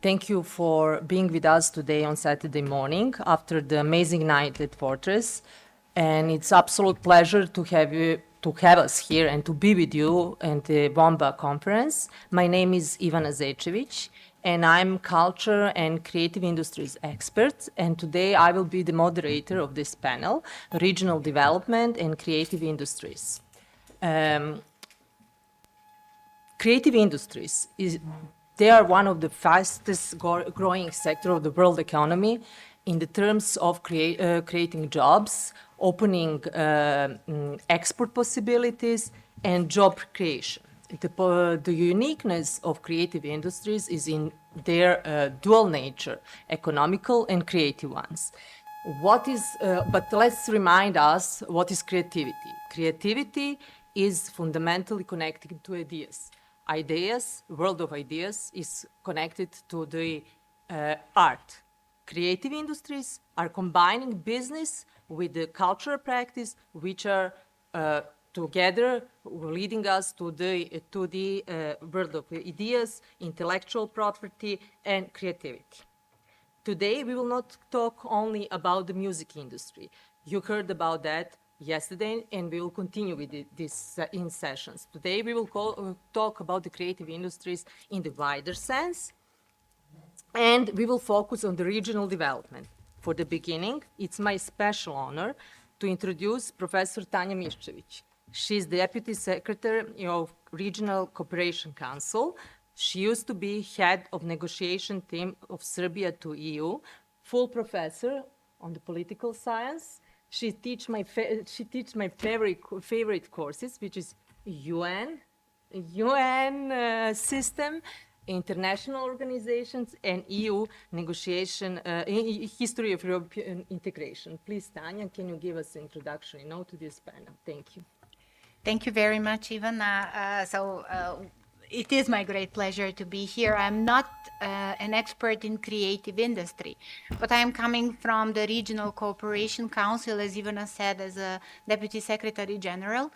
Thank you for being with us today on Saturday morning after the amazing night at Fortress. And it's absolute pleasure to have us here and to be with you at the WOMBA conference. My name is Ivana Zečević, and I'm culture and creative industries expert. And today I will be the moderator of this panel, Regional Development and Creative Industries. Creative industries they are one of the fastest growing sector of the world economy in the terms of creating jobs, opening export possibilities, and job creation. The uniqueness of creative industries is in their dual nature, economical and creative ones. But let's remind us what is creativity. Creativity is fundamentally connected to ideas. World of ideas is connected to the art. Creative industries are combining business with the cultural practice, which are together leading us to the world of ideas, intellectual property, and creativity. Today, we will not talk only about the music industry. You heard about that yesterday, and we will continue with this in sessions. Today, we will talk about the creative industries in the wider sense, and we will focus on the regional development. For the beginning, it's my special honor to introduce Professor Tanja Miščević. She's the Deputy Secretary of Regional Cooperation Council. She used to be head of negotiation team of Serbia to EU, full professor on the political science. She teach my favorite courses, which is UN system, international organizations, and EU negotiation, history of European integration. Please, Tanja, can you give us an introductory note to this panel? Thank you. Thank you very much, Ivana. It is my great pleasure to be here. I'm not an expert in creative industry, but I'm coming from the Regional Cooperation Council, as Ivana said, as a Deputy Secretary General,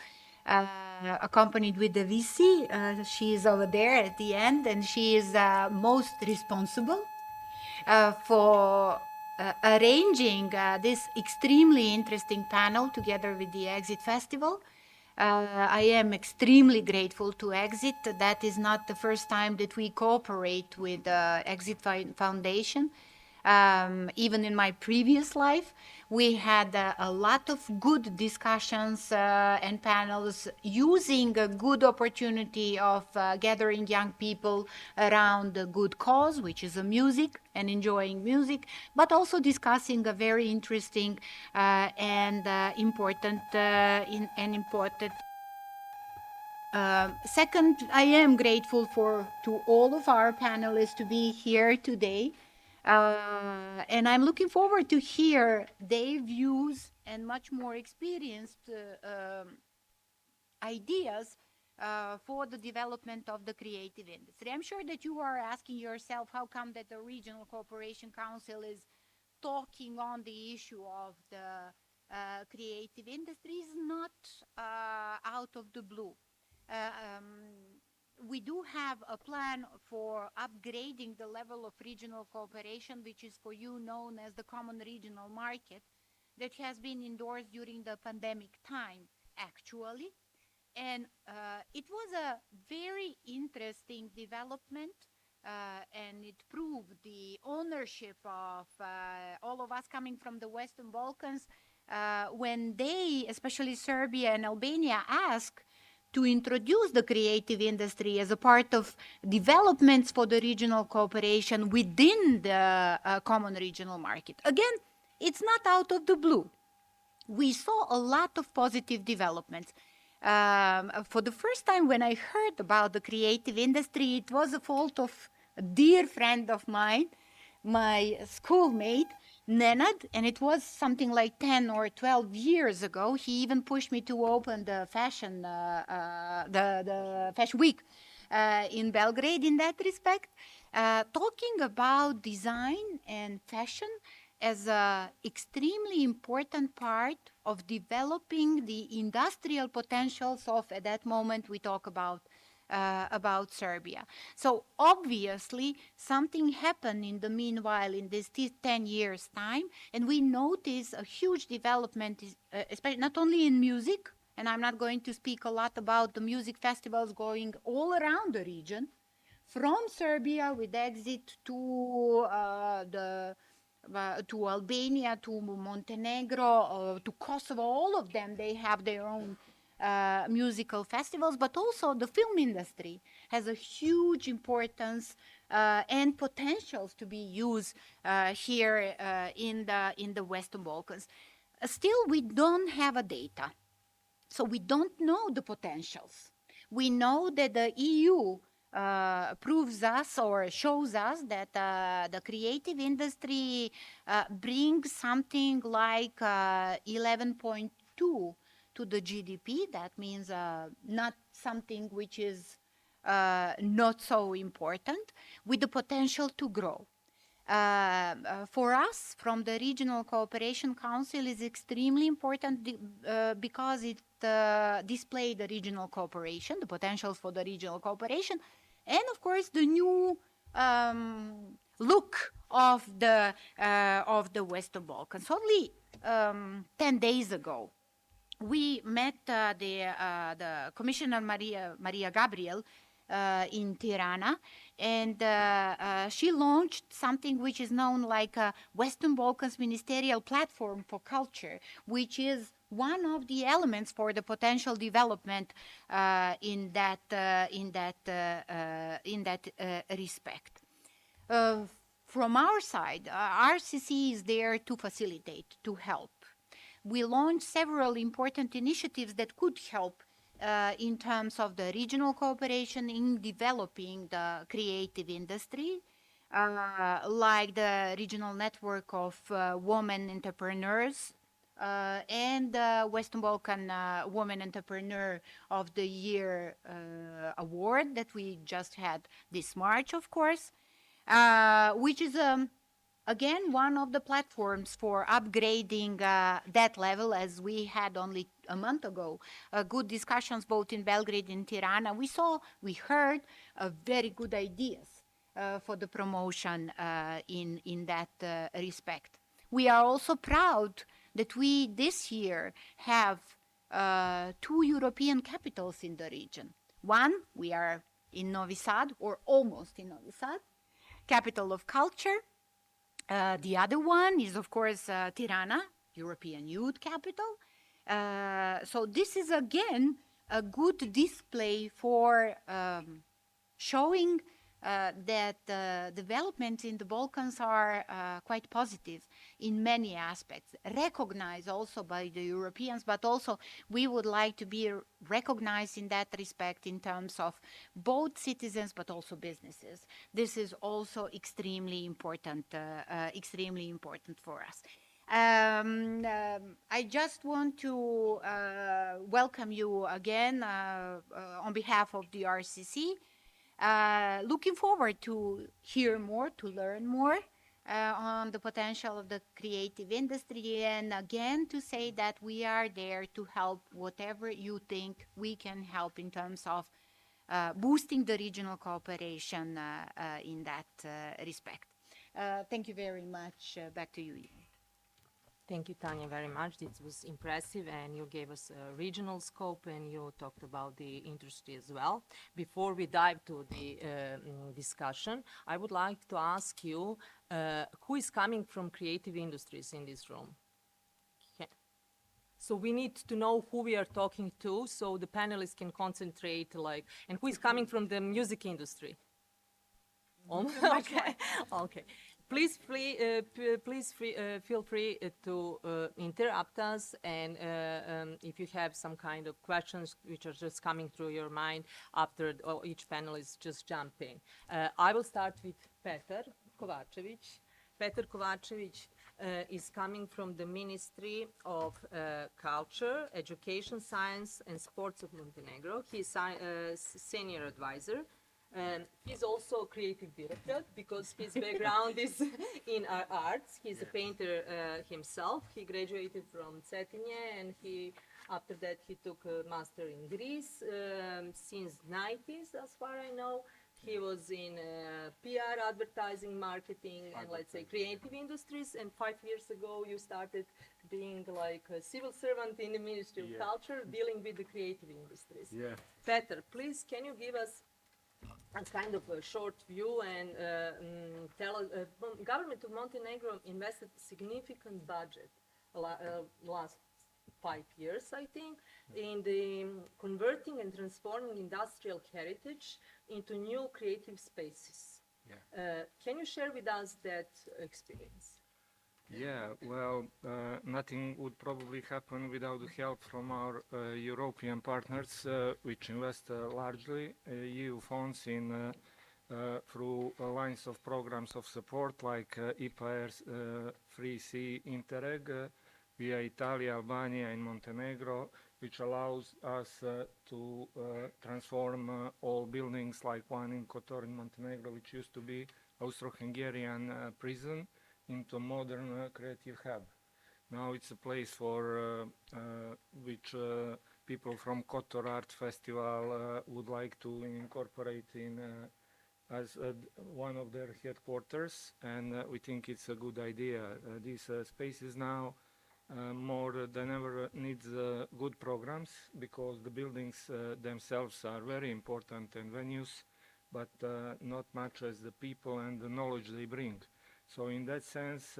accompanied with the VC. She is over there at the end, and she is most responsible for arranging this extremely interesting panel together with the Exit Festival. I am extremely grateful to Exit. That is not the first time that we cooperate with Exit Foundation. Even in my previous life, we had a lot of good discussions and panels using a good opportunity of gathering young people around a good cause, which is music and enjoying music, but also discussing a very interesting and important. Second, I am grateful to all of our panelists to be here today. And I'm looking forward to hear their views and much more experienced ideas for the development of the creative industry. I'm sure that you are asking yourself, how come that the Regional Cooperation Council is talking on the issue of the creative industries, not out of the blue. We do have a plan for upgrading the level of regional cooperation, which is for you known as the Common Regional Market, that has been endorsed during the pandemic time, actually. And it was a very interesting development, and it proved the ownership of all of us coming from the Western Balkans when they, especially Serbia and Albania, asked to introduce the creative industry as a part of developments for the regional cooperation within the common regional market. Again, it's not out of the blue. We saw a lot of positive developments. For the first time when I heard about the creative industry, it was a fault of a dear friend of mine, my schoolmate, Nenad, and it was something like 10 or 12 years ago. He even pushed me to open the fashion, the fashion week in Belgrade in that respect, talking about design and fashion as an extremely important part of developing the industrial potentials of, at that moment, we talk about about Serbia. So obviously something happened in the meanwhile in this 10 years time, and we notice a huge development, especially not only in music, and I'm not going to speak a lot about the music festivals going all around the region, from Serbia with exit to to Albania, to Montenegro, to Kosovo. All of them, they have their own musical festivals, but also the film industry has a huge importance and potentials to be used here in the Western Balkans. Still, we don't have a data, so we don't know the potentials. We know that the EU proves us or shows us that the creative industry brings something like 11.2 to the GDP. That means not something which is not so important, with the potential to grow. For us, from the Regional Cooperation Council, is extremely important because it displayed the regional cooperation, the potentials for the regional cooperation, and of course the new look of the Western Balkans. Only 10 days ago, we met the Commissioner Maria Gabriel in Tirana, and she launched something which is known like a Western Balkans Ministerial Platform for Culture, which is one of the elements for the potential development in that respect. From our side, RCC is there to facilitate, to help. We launched several important initiatives that could help in terms of the regional cooperation in developing the creative industry, like the regional network of women entrepreneurs and the Western Balkan Women Entrepreneur of the Year award that we just had this March, of course, which is again one of the platforms for upgrading that level, as we had only a month ago good discussions both in Belgrade and Tirana. We heard very good ideas for the promotion in that respect. We are also proud that we this year have 2 European capitals in the region. One, we are in Novi Sad, or almost in Novi Sad, capital of culture. The other one is, of course, Tirana, European Youth Capital. So this is, again, a good display for showing that developments in the Balkans are quite positive in many aspects, recognized also by the Europeans, but also we would like to be recognized in that respect in terms of both citizens but also businesses. This is also extremely important for us. I just want to welcome you again on behalf of the RCC. Looking forward to hear more, to learn more on the potential of the creative industry, and again to say that we are there to help whatever you think we can help in terms of boosting the regional cooperation in that respect. Thank you very much. Back to you. Thank you, Tanya, very much. This was impressive, and you gave us a regional scope, and you talked about the industry as well. Before we dive to the discussion, I would like to ask you, who is coming from creative industries in this room? Okay. So we need to know who we are talking to, so the panelists can concentrate, and who is coming from the music industry? Okay, okay. Please feel free to interrupt us, and if you have some kind of questions which are just coming through your mind after each panelist just jump in. I will start with Petar Kovačević. Petar Kovačević is coming from the Ministry of Culture, Education, Science and Sports of Montenegro. He's a senior advisor. He's also a creative director because his background is in arts. He's a painter himself. He graduated from Cetinje, and he After that, he took a master in Greece. Since 90s, as far I know, he was in PR, advertising, marketing, and let's say creative industries. And 5 years ago, you started being like a civil servant in the Ministry of Culture, dealing with the creative industries. Yeah. Peter, please, can you give us a kind of a short view and tell us, government of Montenegro invested significant budget last 5 years, I think, in the converting and transforming industrial heritage into new creative spaces. Yeah. Can you share with us that experience? Yeah, well, nothing would probably happen without the help from our European partners, which invest largely EU funds in through lines of programs of support like IPAERS, Free Sea Interreg, via Italy, Albania, and Montenegro, which allows us to transform all buildings like one in Kotor in Montenegro, which used to be Austro-Hungarian prison, into a modern creative hub. Now it's a place for which people from Kotor Art Festival would like to incorporate in as one of their headquarters, and we think it's a good idea. These spaces now more than ever needs good programs, because the buildings themselves are very important and venues, but not much as the people and the knowledge they bring. So in that sense,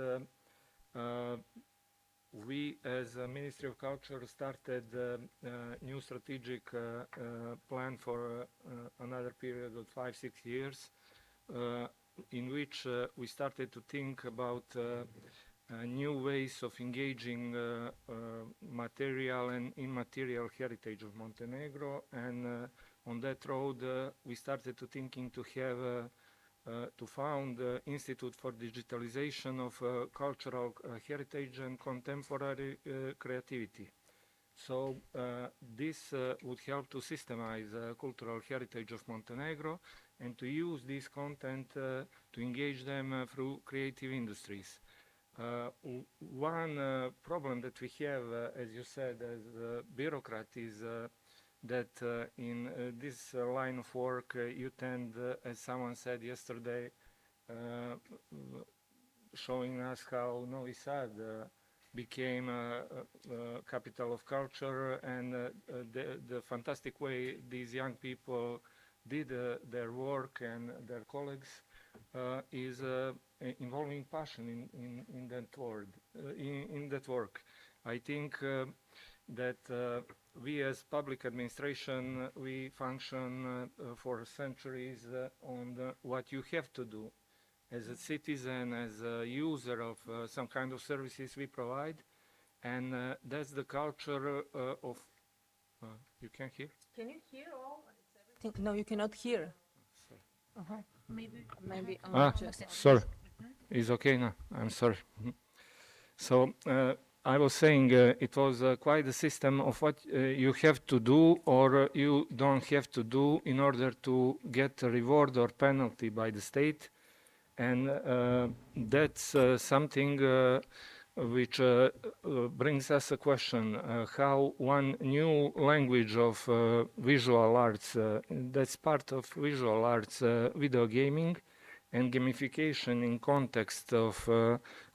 we as a Ministry of Culture started a new strategic plan for another period of 5-6 years, in which we started to think about new ways of engaging material and immaterial heritage of Montenegro. And on that road, we started to thinking to have to found Institute for Digitalization of Cultural Heritage and Contemporary Creativity. So this would help to systemize cultural heritage of Montenegro and to use this content to engage them through creative industries. One problem that we have, as you said, as a bureaucrat, is that in this line of work you tend, as someone said yesterday, showing us how Novi Sad became a capital of culture, and the fantastic way these young people did their work and their colleagues is involving passion in that word, in that work. I think that we as public administration, we function for centuries on what you have to do as a citizen, as a user of some kind of services we provide, and that's the culture of. You can hear? Can you hear all? No, you cannot hear. Maybe. Sorry. It's okay now. I'm sorry. So I was saying it was quite a system of what you have to do or you don't have to do in order to get a reward or penalty by the state. And that's something which brings us a question, how one new language of visual arts, that's part of visual arts, video gaming, and gamification in context of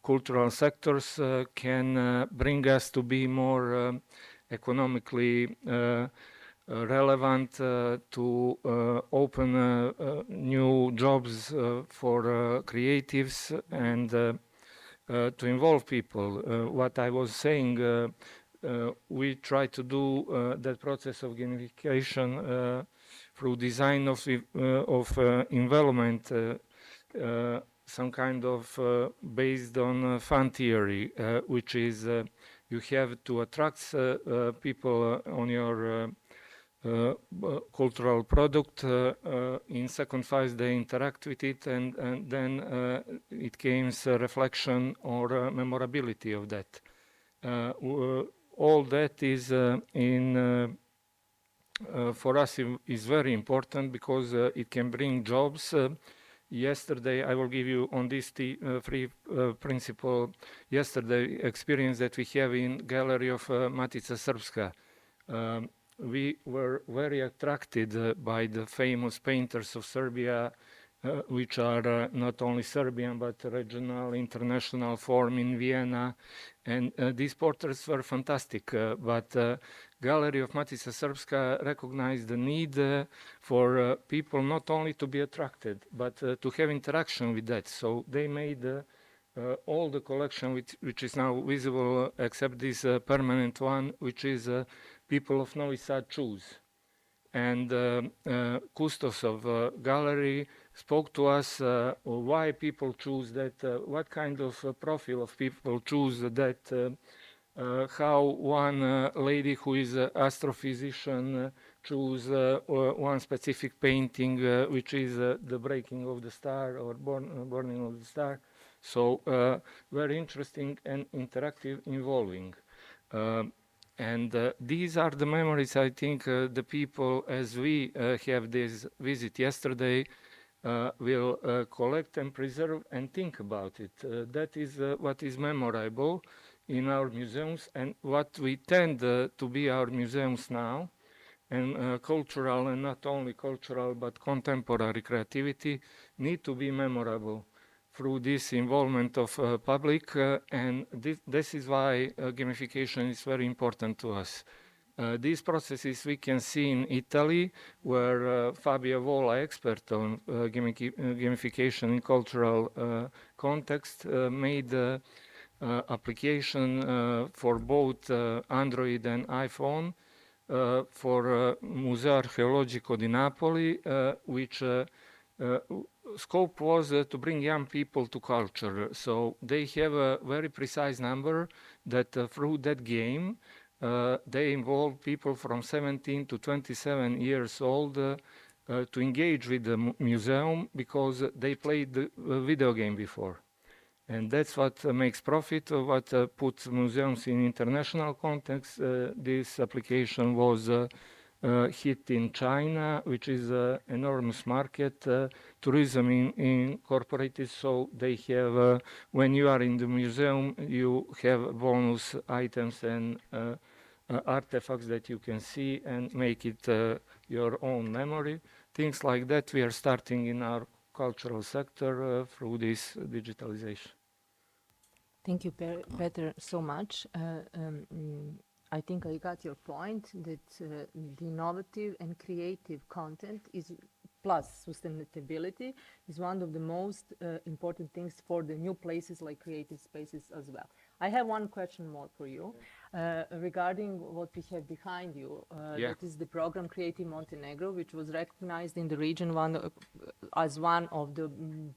cultural sectors can bring us to be more economically relevant, to open new jobs for creatives, and to involve people. What I was saying, we try to do that process of gamification through design of environment, some kind of based on fun theory, which is you have to attract people on your cultural product. In second phase they interact with it, and then it gains a reflection or memorability of that. All that is for us is very important, because it can bring jobs. Yesterday, I will give you on this three principle, yesterday experience that we have in Gallery of Matica Srpska. We were very attracted by the famous painters of Serbia, which are not only Serbian but regional, international form in Vienna. And these portraits were fantastic, but Gallery of Matica Srpska recognized the need for people not only to be attracted, but to have interaction with that. So they made all the collection which is now visible, except this permanent one, which is people of Novi Sad choose. And Custos of gallery spoke to us why people choose that, what kind of profile of people choose that, how one lady who is an astrophysician choose one specific painting, which is the breaking of the star or burning of the star. So very interesting and interactive, involving. And these are the memories, I think, the people, as we have this visit yesterday, will collect and preserve and think about it. That is what is memorable in our museums and what we tend to be our museums now. And cultural, and not only cultural, but contemporary creativity need to be memorable through this involvement of public, and this is why gamification is very important to us. These processes we can see in Italy, where Fabio Vola, expert on gamification in cultural context, made application for both Android and iPhone for Museo Archeologico di Napoli, which scope was to bring young people to culture. So they have a very precise number that through that game, they involve people from 17 to 27 years old to engage with the museum because they played the video game before. And that's what makes profit, what puts museums in international context. This application was hit in China, which is an enormous market. Tourism incorporated, so they have, when you are in the museum, you have bonus items and artifacts that you can see and make it your own memory. Things like that we are starting in our cultural sector through this digitalization. Thank you, Peter, so much. I think I got your point that the innovative and creative content is plus sustainability is one of the most important things for the new places like creative spaces as well. I have one question more for you regarding what we have behind you. That is the program Creative Montenegro, which was recognized in the region as one of the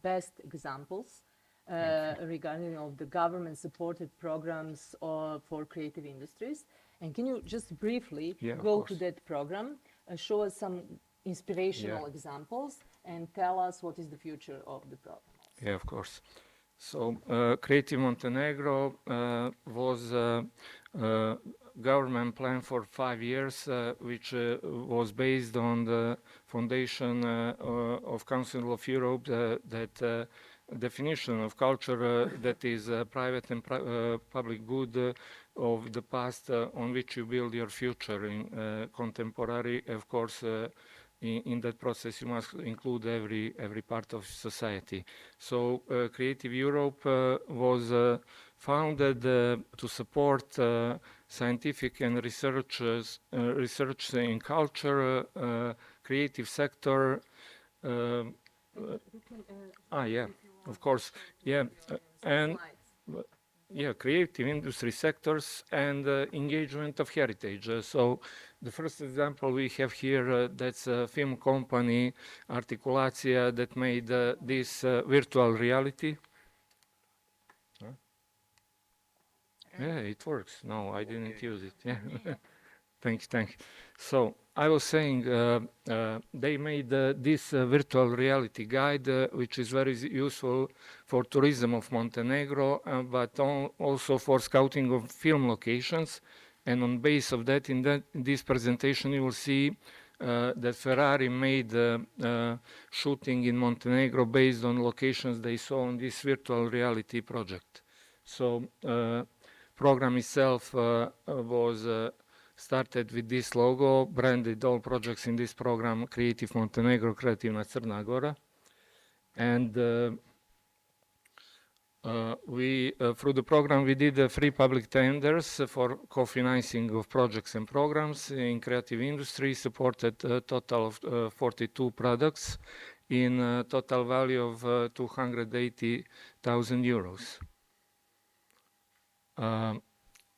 best examples regarding of the government-supported programs for creative industries. And can you just briefly go to that program, show us some inspirational examples, and tell us what is the future of the program? Yeah, of course. So Creative Montenegro was a government plan for 5 years, which was based on the foundation of Council of Europe that definition of culture that is private and public good of the past on which you build your future in contemporary. Of course, in that process you must include every part of society. So Creative Europe was founded to support scientific and research in culture, creative sector. Of course, and creative industry sectors and engagement of heritage. So the first example we have here, that's a film company, Articulația, that made this virtual reality. Yeah, it works. No, I didn't use it. Yeah. Thank you. So I was saying they made this virtual reality guide, which is very useful for tourism of Montenegro, but also for scouting of film locations. And on base of that, in this presentation, you will see that Ferrari made shooting in Montenegro based on locations they saw on this virtual reality project. So program itself was started with this logo, branded all projects in this program, Creative Montenegro, Kreativna Crna Gora. And through the program, we did free public tenders for co-financing of projects and programs in creative industry, supported a total of 42 products in a total value of 280,000 euros.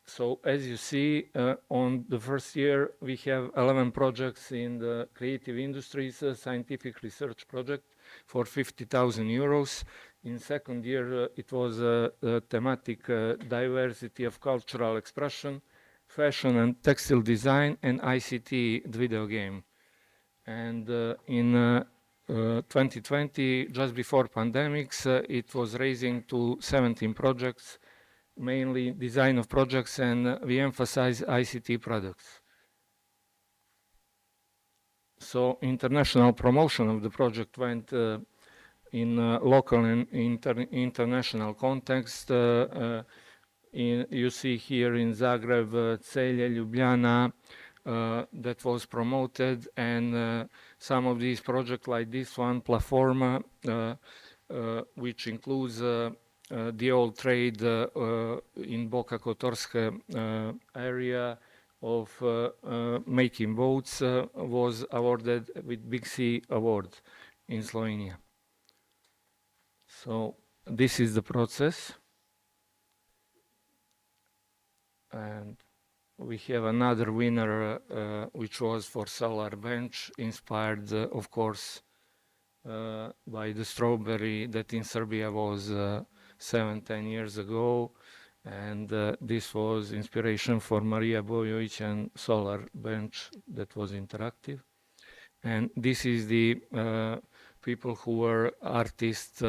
So as you see, on the first year, we have 11 projects in the creative industries, scientific research project for 50,000 euros. In second year, it was a thematic diversity of cultural expression, fashion and textile design, and ICT video game. And in 2020, just before pandemics, it was raising to 17 projects, mainly design of projects, and we emphasize ICT products. So international promotion of the project went in local and international context. You see here in Zagreb, Celje, Ljubljana, that was promoted, and some of these projects like this one, Platforma, which includes the old trade in Boka Kotorska area of making boats, was awarded with Big C Award in Slovenia. So this is the process. And we have another winner, which was for Solar Bench, inspired, of course, by the strawberry that in Serbia was 7-10 years ago. And this was inspiration for Maria Bojovic and Solar Bench that was interactive. And this is the people who were artists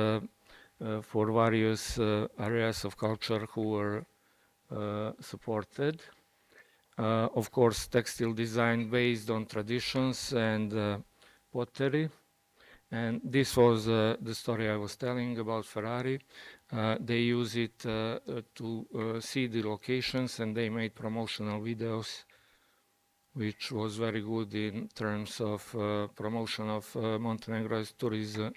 for various areas of culture who were supported. Of course, textile design based on traditions and pottery. And this was the story I was telling about Ferrari. They use it to see the locations, and they made promotional videos, which was very good in terms of promotion of Montenegro as tourism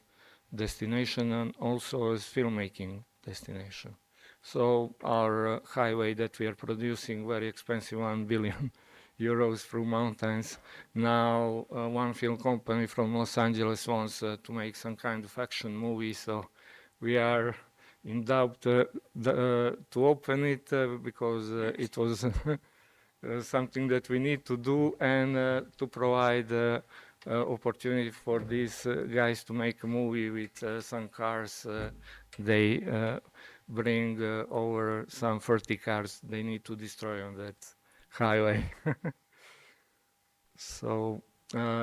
destination and also as filmmaking destination. So our highway that we are producing, very expensive, 1 billion euros through mountains. Now one film company from Los Angeles wants to make some kind of action movie, so we are in doubt to open it because it was something that we need to do, and to provide opportunity for these guys to make a movie with some cars. They bring over some 30 cars they need to destroy on that highway. So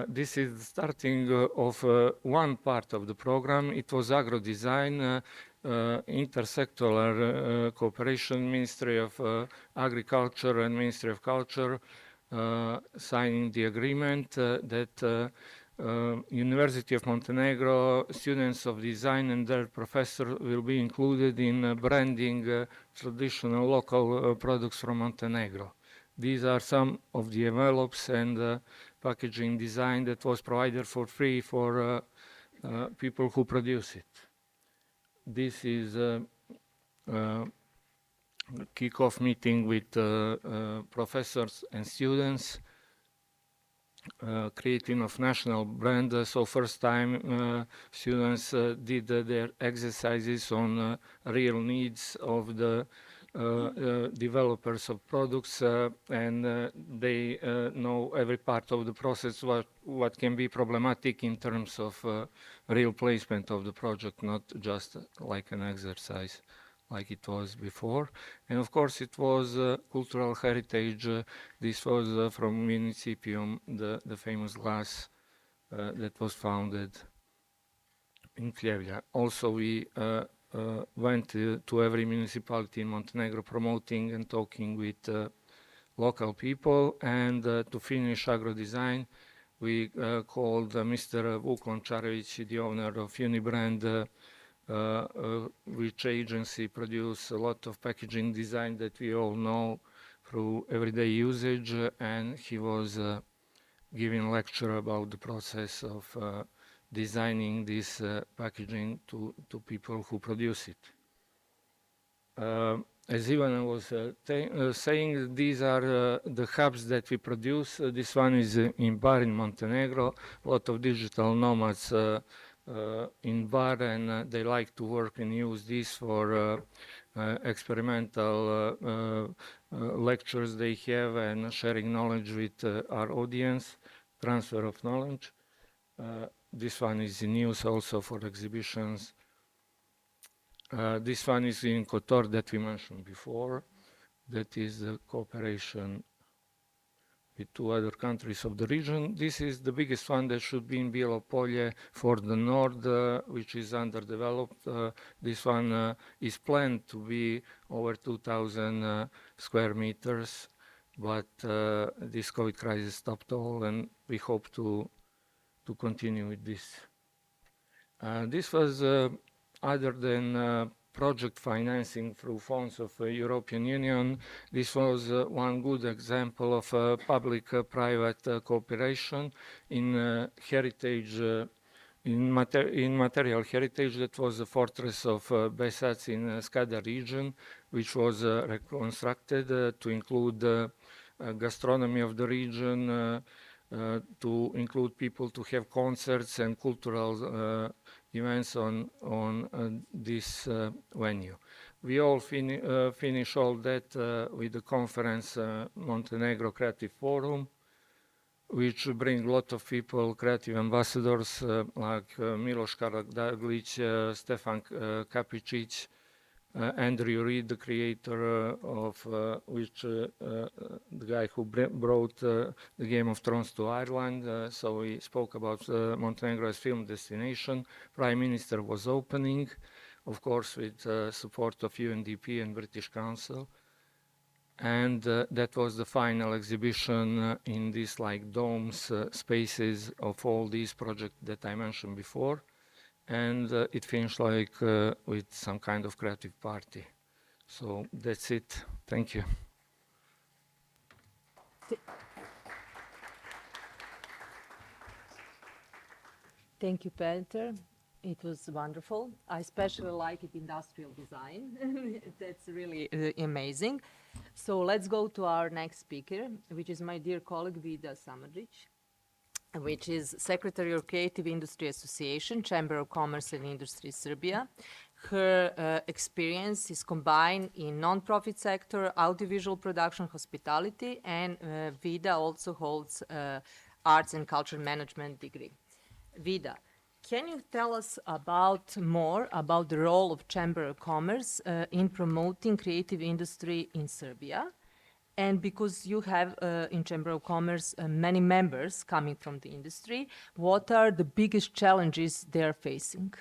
this is the starting of one part of the program. It was agro design, intersectoral cooperation, Ministry of Agriculture and Ministry of Culture signing the agreement that University of Montenegro students of design and their professor will be included in branding traditional local products from Montenegro. These are some of the envelopes and packaging design that was provided for free for people who produce it. This is a kick-off meeting with professors and students, creating of national brand. So first time students did their exercises on real needs of the developers of products, and they know every part of the process, what can be problematic in terms of real placement of the project, not just like an exercise like it was before. And of course it was cultural heritage. This was from Municipium, the famous glass that was founded in Pljevlja. Also we went to every municipality in Montenegro promoting and talking with local people. And to finish agro design, we called Mr. Vuk Lončarević, the owner of Unibrand, which agency produce a lot of packaging design that we all know through everyday usage, and he was giving lecture about the process of designing this packaging to people who produce it. As Ivan was saying, these are the hubs that we produce. This one is in Bar in Montenegro. A lot of digital nomads in Bar, and they like to work and use this for experimental lectures they have and sharing knowledge with our audience, transfer of knowledge. This one is in use also for exhibitions. This one is in Kotor that we mentioned before. That is the cooperation with 2 other countries of the region. This is the biggest one that should be in Bielopolje for the north, which is underdeveloped. This one is planned to be over 2,000 square meters, but this COVID crisis stopped all, and we hope to continue with this. This was other than project financing through funds of European Union. This was one good example of public-private cooperation in heritage, in material heritage. That was the fortress of Besac in Skadar region, which was reconstructed to include gastronomy of the region, to include people to have concerts and cultural events on this venue. We all finish all that with the conference Montenegro Creative Forum, which bring a lot of people, creative ambassadors like Miloš Karadaglić, Stefan Kapicic, Andrew Reid, the creator of the guy who brought the Game of Thrones to Ireland. So we spoke about Montenegro as film destination. Prime Minister was opening, of course, with support of UNDP and British Council. And that was the final exhibition in these like domes, spaces of all these projects that I mentioned before. And it finished like with some kind of creative party. So that's it. Thank you. Thank you, Peter. It was wonderful. I especially like it industrial design. That's really amazing. So let's go to our next speaker, which is my dear colleague Vida Samardžić, which is Secretary of Creative Industry Association, Chamber of Commerce and Industry, Serbia. Her experience is combined in non-profit sector, audiovisual production, hospitality, and Vida also holds arts and culture management degree. Vida, can you tell us more about the role of Chamber of Commerce in promoting creative industry in Serbia? And because you have in Chamber of Commerce many members coming from the industry, what are the biggest challenges they are facing?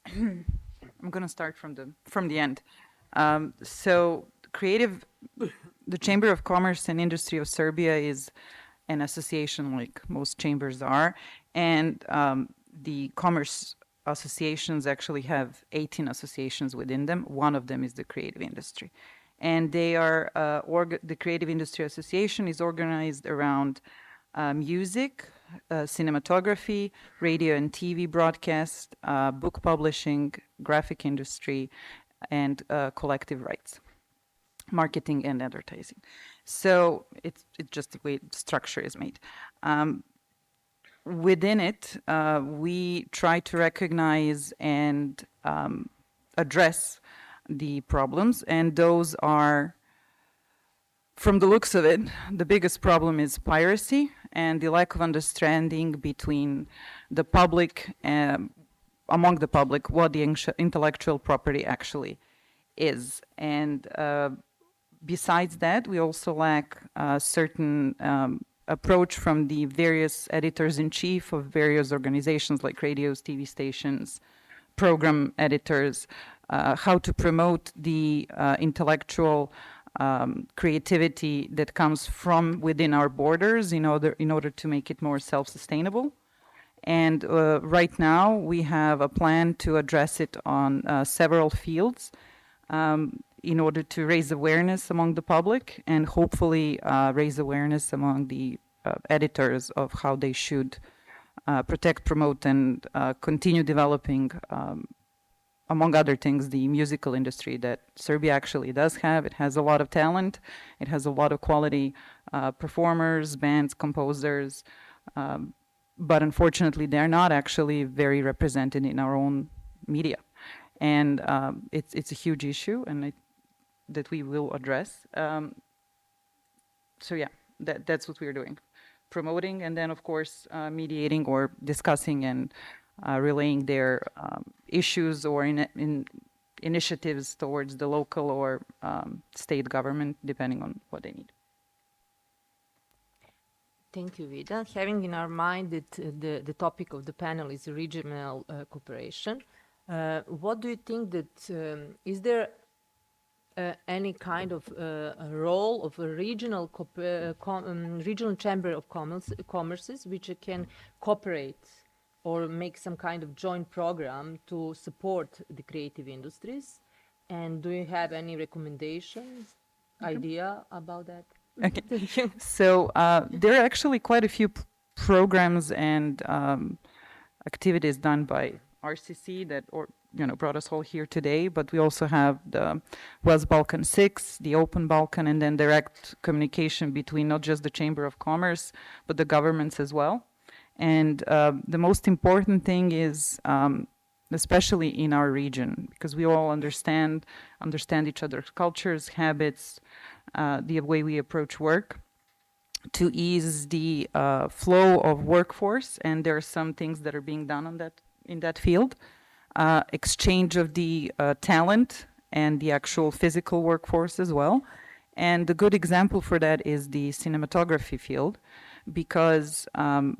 I'm going to start from the end. So the Chamber of Commerce and Industry of Serbia is an association like most chambers are, and the commerce associations actually have 18 associations within them. One of them is the creative industry. And they are, the Creative Industry Association is organized around music, cinematography, radio and TV broadcast, book publishing, graphic industry, and collective rights, marketing and advertising. So it's just the way the structure is made. Within it, we try to recognize and address the problems, and those are, from the looks of it, the biggest problem is piracy and the lack of understanding between the public, among the public, what the intellectual property actually is. And besides that, we also lack a certain approach from the various editors-in-chief of various organizations like radios, TV stations, program editors, how to promote the intellectual creativity that comes from within our borders in order to make it more self-sustainable. And right now we have a plan to address it on several fields. in order to raise awareness among the public and hopefully raise awareness among the editors of how they should protect, promote, and continue developing, among other things, the musical industry that Serbia actually does have. It has a lot of talent. It has a lot of quality performers, bands, composers, but unfortunately, they're not actually very represented in our own media. And it's a huge issue, and that we will address. So yeah, that's what we're doing. Promoting, and then of course mediating or discussing and relaying their issues or in initiatives towards the local or state government, depending on what they need. Thank you, Vida. Having in our mind that the topic of the panel is regional cooperation, what do you think that, is there any kind of a role of a regional regional chamber of commerces which can cooperate or make some kind of joint program to support the creative industries? And do you have any recommendations, idea about that? Okay. Thank you. So there are actually quite a few programs and activities done by RCC that brought us all here today, but we also have the West Balkan 6, the Open Balkan, and then direct communication between not just the Chamber of Commerce, but the governments as well. And the most important thing is, especially in our region, because we all understand each other's cultures, habits, the way we approach work, to ease the flow of workforce, and there are some things that are being done in that field. Exchange of the talent and the actual physical workforce as well. And a good example for that is the cinematography field, because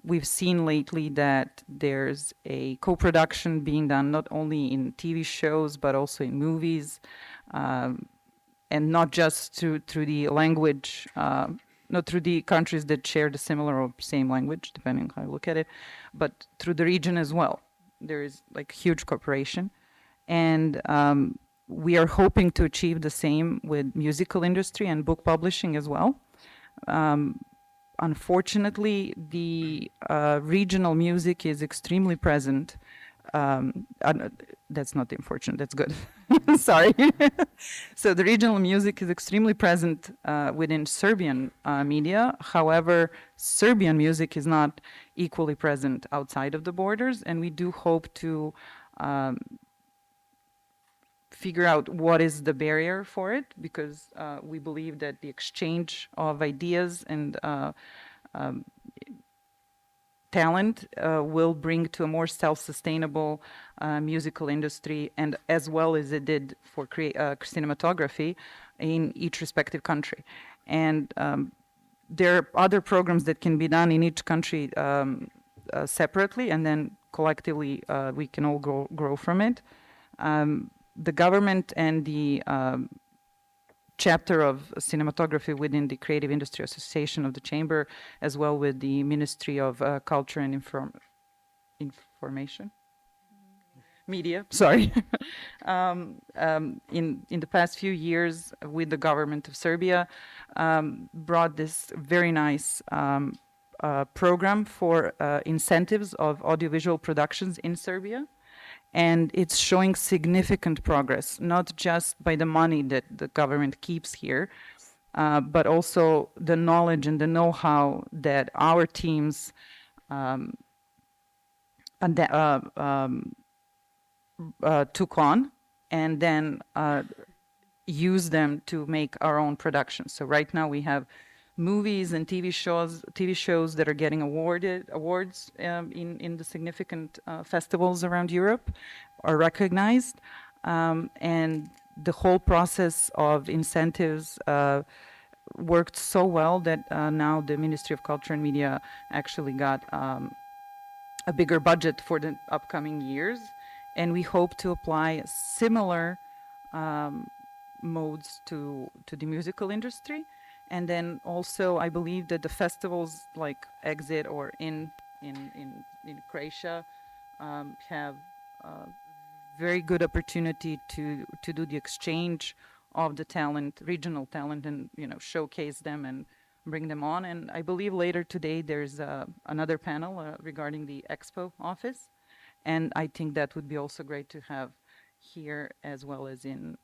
we've seen lately that there's a co-production being done not only in TV shows, but also in movies, and not just through the language, not through the countries that share the similar or same language, depending on how you look at it, but through the region as well. There is like huge cooperation, and we are hoping to achieve the same with musical industry and book publishing as well. Unfortunately, the regional music is extremely present. That's not unfortunate, that's good. Sorry. So the regional music is extremely present within Serbian media. However, Serbian music is not equally present outside of the borders, and we do hope to figure out what is the barrier for it, because we believe that the exchange of ideas and talent will bring to a more self-sustainable musical industry, and as well as it did for cinematography in each respective country. And there are other programs that can be done in each country separately, and then collectively we can all grow from it. The government and the chapter of cinematography within the Creative Industry Association of the Chamber, as well with the Ministry of Culture and Information? Media, sorry. In the past few years, with the government of Serbia, brought this very nice program for incentives of audiovisual productions in Serbia. And it's showing significant progress, not just by the money that the government keeps here, but also the knowledge and the know-how that our teams took on, and then use them to make our own productions. So right now we have movies and TV shows that are getting awards in the significant festivals around Europe, are recognized, and the whole process of incentives worked so well that now the Ministry of Culture and Media actually got a bigger budget for the upcoming years, and we hope to apply similar modes to the musical industry. And then also, I believe that the festivals like Exit or in Croatia have very good opportunity to do the exchange of the talent, regional talent, and showcase them and bring them on. And I believe later today there's another panel regarding the expo office, and I think that would be also great to have here as well as in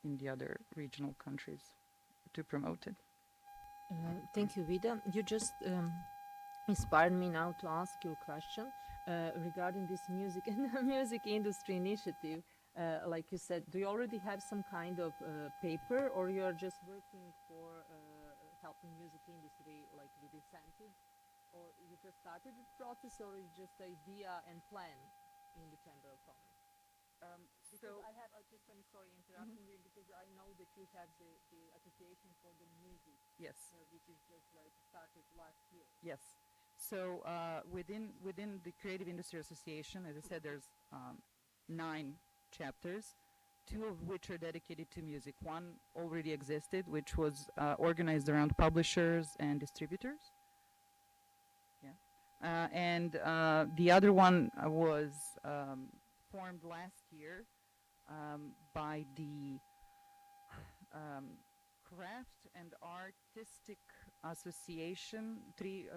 the other regional countries to promote it. Thank you, Vida. You just inspired me now to ask you a question regarding this music and music industry initiative. Like you said, do you already have some kind of paper, or you are just working for helping music industry, like with incentives, or you just started the process, or is just idea and plan in the Chamber of Commerce? Because I have, I'm sorry interrupting you, because I know that you have the association for the music, Yes. which is just like started last year. Yes. So within the Creative Industry Association, as I said, there's 9 chapters, 2 of which are dedicated to music. One already existed, which was organized around publishers and distributors. Yeah. And the other one was formed last year by the Craft and Artistic Association, three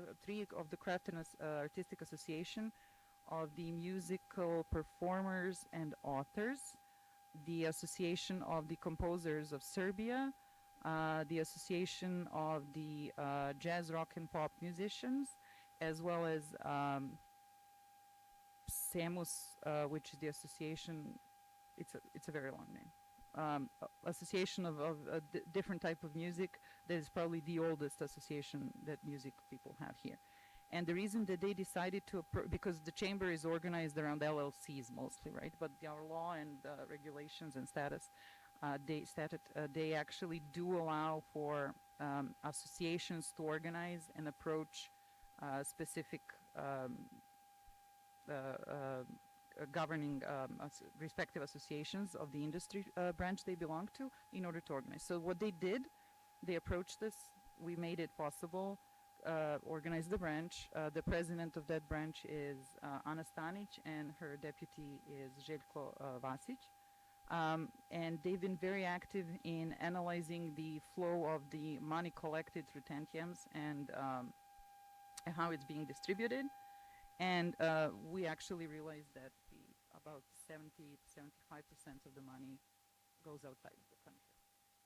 of the Craft and Artistic Association of the Musical Performers and Authors, the Association of the Composers of Serbia, the Association of the Jazz, Rock, and Pop Musicians, as well as SEMUS, which is the association. It's a very long name. Association of different type of music. That is probably the oldest association that music people have here. And the reason that they decided to because the chamber is organized around LLCs mostly, right? But our law and regulations and status, they actually do allow for associations to organize and approach specific governing respective associations of the industry branch they belong to in order to organize. So what they did, they approached this. We made it possible. Organized the branch. The president of that branch is Ana Stanic, and her deputy is Željko Vasic. And they've been very active in analyzing the flow of the money collected through tantiems and how it's being distributed. And we actually realized that about 70-75% of the money goes outside of the country,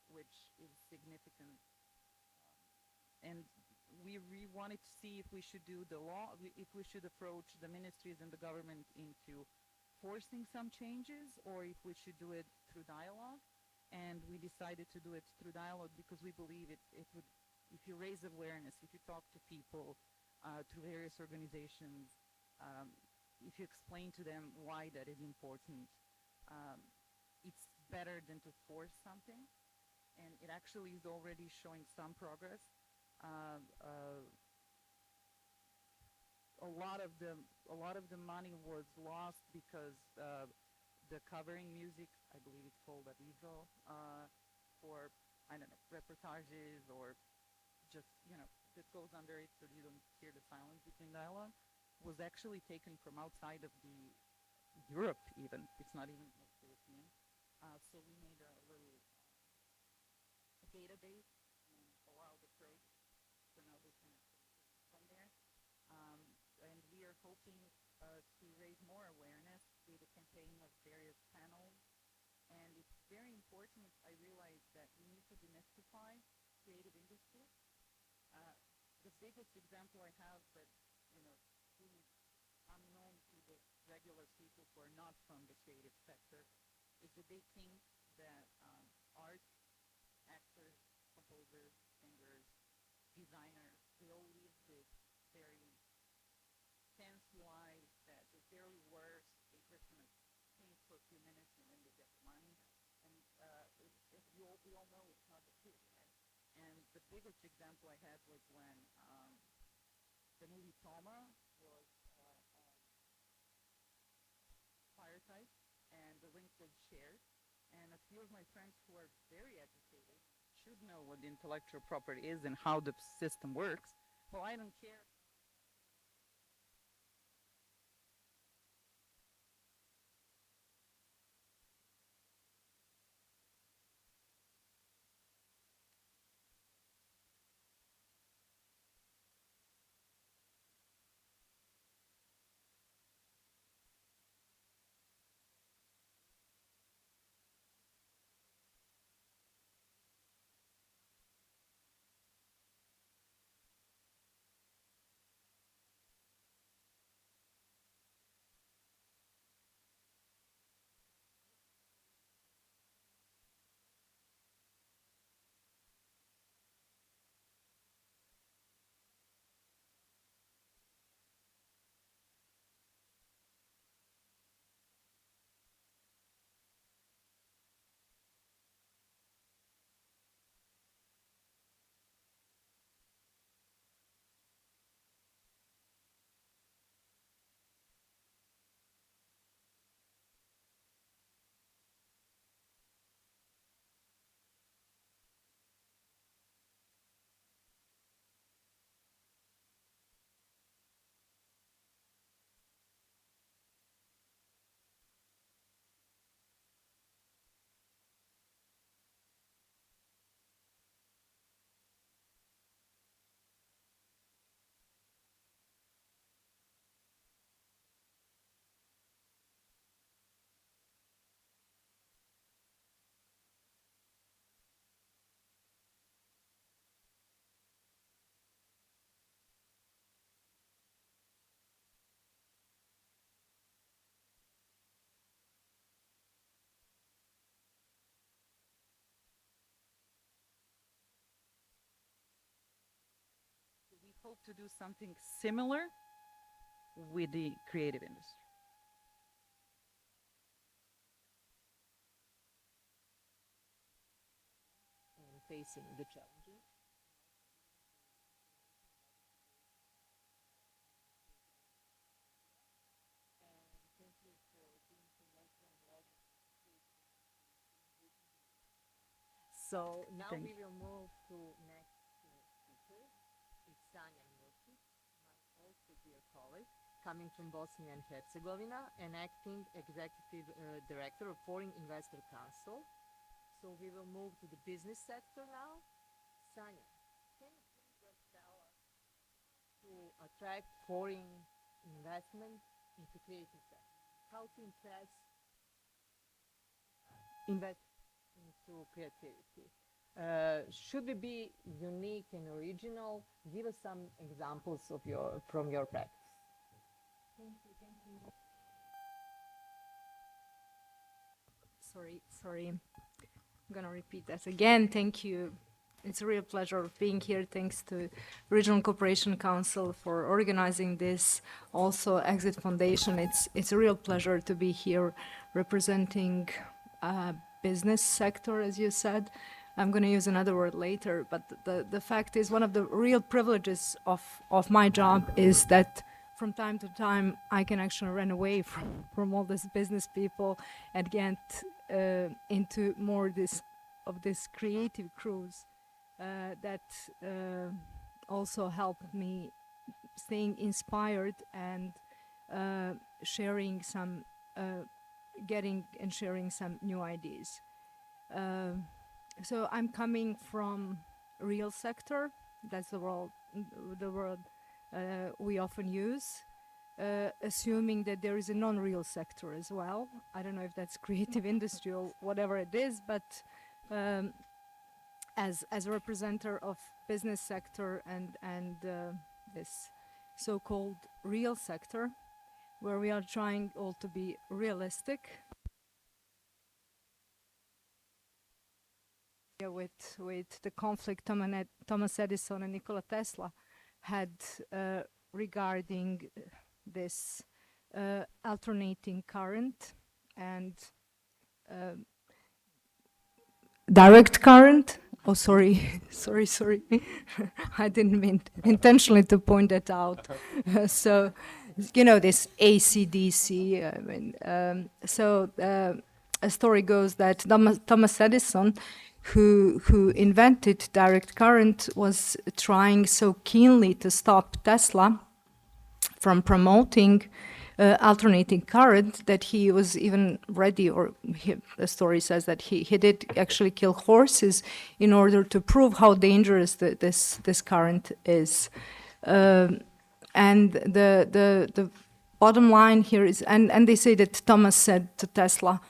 which is significant. And we wanted to see if we should do the law, if we should approach the ministries and the government into forcing some changes, or if we should do it through dialogue. And we decided to do it through dialogue because we believe it would, if you raise awareness, if you talk to people through various organizations, if you explain to them why that is important, it's better than to force something. And it actually is already showing some progress. A lot of the money was lost because the covering music, I believe it's called aviso, for, I don't know, reportages or just, that goes under it so you don't hear the silence between dialogue, was actually taken from outside of the Europe even. It's not even European. So we made a little database and allow the trade, so now they can from there. And we are hoping to raise more awareness with a campaign of various panels. And it's very important, I realize, that we need to demystify creative industry. The biggest example I have that, is unknown to the regular people who are not from the creative sector is that they think that art, actors, composers, singers, designers, they all live this very tense lives that they barely work, they just paint for a few minutes and then they get the money. And we all know it's not the case, right? And the biggest example I had was when the movie Toma was firetype, and the link was shared. And a few of my friends who are very educated should know what the intellectual property is and how the system works. Well, I don't care. hope to do something similar with the creative industry. And facing the challenges. So now Thank we will move to next speaker. It's Sanja Milčić, my also dear colleague, coming from Bosnia and Herzegovina, and acting executive director of Foreign Investor Council. So we will move to the business sector now. Sanja, can you please just tell us to attract foreign investment into creative sector? How to invest into creativity? Should it be unique and original? Give us some examples of from your practice. Thank you. Sorry. I'm gonna repeat that again. Thank you. It's a real pleasure of being here. Thanks to Regional Cooperation Council for organizing this. Also, Exit Foundation. It's a real pleasure to be here representing business sector, as you said. I'm going to use another word later, but the fact is one of the real privileges of my job is that from time to time I can actually run away from all these business people and get into more of this creative cruise that also helped me staying inspired and sharing some getting and sharing some new ideas. So I'm coming from real sector. That's the word we often use, assuming that there is a non-real sector as well. I don't know if that's creative industry or whatever it is, but as a representative of business sector and this so-called real sector, where we are trying all to be realistic. With the conflict Thomas Edison and Nikola Tesla had regarding this alternating current and direct current. Oh, sorry. I didn't mean intentionally to point that out. So, you know, this AC/DC. A story goes that Thomas Edison, who invented direct current, was trying so keenly to stop Tesla from promoting alternating current that he was even ready, or the story says that he did actually kill horses in order to prove how dangerous this current is. And the bottom line here is, and they say that Thomas said to Tesla,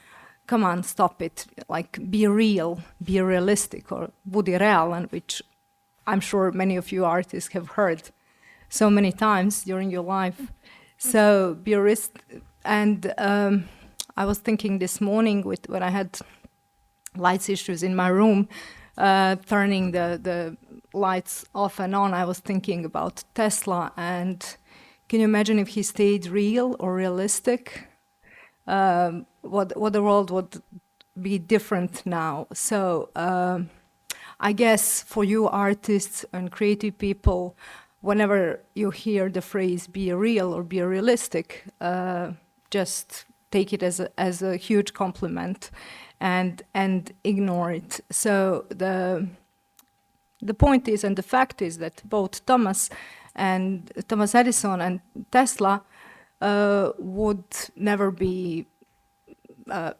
come on, stop it, like be real, be realistic, or budi realan, which I'm sure many of you artists have heard so many times during your life. So be realistic. And I was thinking this morning when I had lights issues in my room, turning the lights off and on, I was thinking about Tesla, and can you imagine if he stayed real or realistic? What the world would be different now. So I guess for you artists and creative people, whenever you hear the phrase be real or be realistic, just take it as a huge compliment and ignore it. So the point is, and the fact is, that both Thomas Edison and Tesla would never be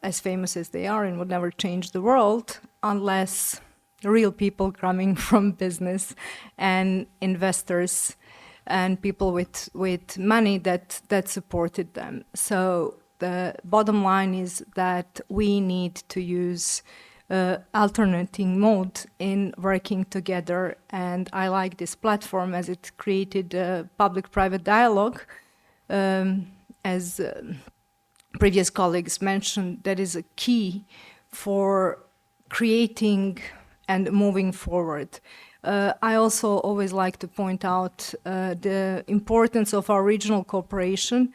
as famous as they are and would never change the world unless real people coming from business and investors and people with money that supported them. So the bottom line is that we need to use alternating mode in working together, and I like this platform as it created a public-private dialogue. As previous colleagues mentioned, that is a key for creating and moving forward. I also always like to point out the importance of our regional cooperation.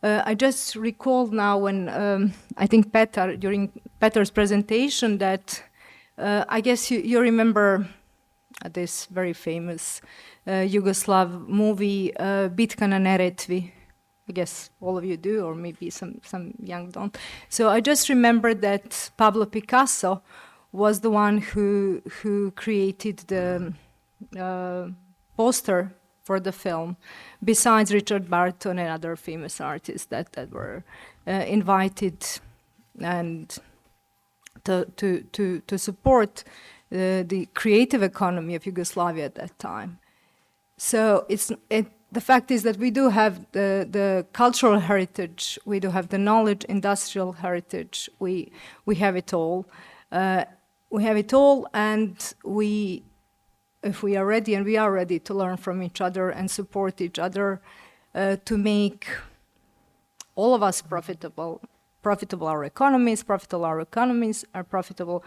I just recalled now when I think during Petar's presentation that I guess you remember this very famous Yugoslav movie, Bitka na Neretvi. I guess all of you do, or maybe some young don't. So I just remembered that Pablo Picasso was the one who created the poster for the film, besides Richard Barton and other famous artists that were invited and to support the creative economy of Yugoslavia at that time. So the fact is that we do have the cultural heritage, we do have the knowledge, industrial heritage, we have it all. We have it all, and if we are ready, and we are ready to learn from each other and support each other to make all of us profitable our economies, are profitable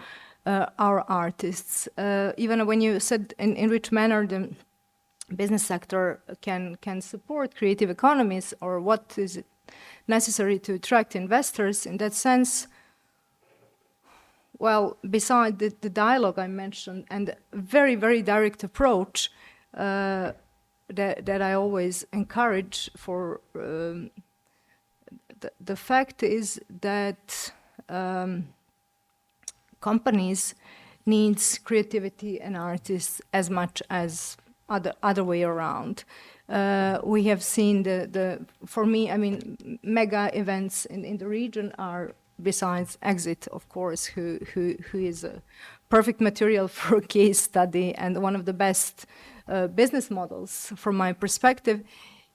our artists. Even when you said in which manner the business sector can support creative economies, or what is necessary to attract investors, in that sense, well, beside the dialogue I mentioned and very, very direct approach that I always encourage for, the fact is that companies needs creativity and artists as much as other way around. We have seen for me, I mean, mega events in the region are, besides Exit, of course, who is a perfect material for a case study and one of the best business models from my perspective,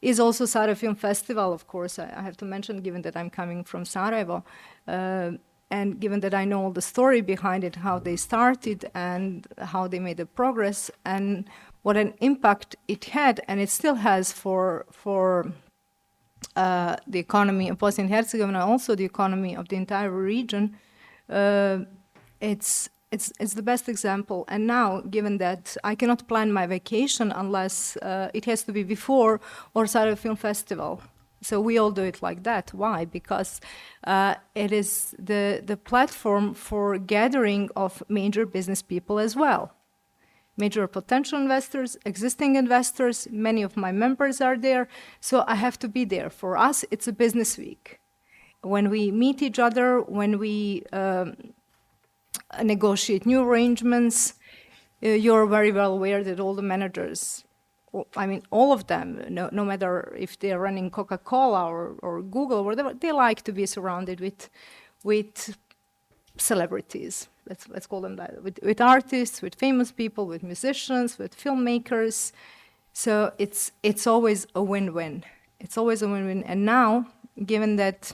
is also Sarajevo Film Festival, of course. I have to mention, given that I'm coming from Sarajevo, and given that I know all the story behind it, how they started and how they made the progress, and what an impact it had, and it still has for the economy of Bosnia and Herzegovina, also the economy of the entire region. It's the best example. And now, given that I cannot plan my vacation unless it has to be before or Sarajevo Film Festival. So we all do it like that. Why? Because it is the platform for gathering of major business people as well. Major potential investors, existing investors, many of my members are there, so I have to be there. For us, it's a business week. When we meet each other, when we negotiate new arrangements, you're very well aware that all the managers, I mean, all of them, no matter if they're running Coca-Cola or Google or whatever, they like to be surrounded with celebrities. Let's call them that, with artists, with famous people, with musicians, with filmmakers. So it's always a win-win. It's always a win-win. And now, given that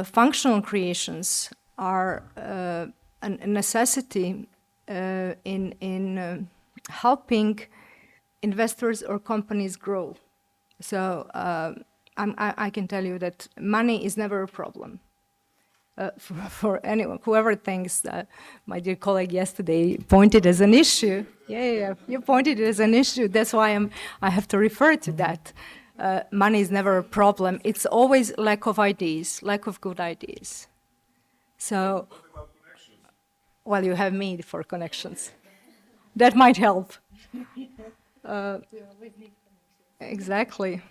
functional creations are a necessity in helping investors or companies grow, so I can tell you that money is never a problem. For anyone, whoever thinks that my dear colleague yesterday pointed as an issue. Yeah, you pointed it as an issue. That's why I have to refer to that. Money is never a problem. It's always lack of ideas, lack of good ideas. So, well, you have me for connections. That might help. Exactly.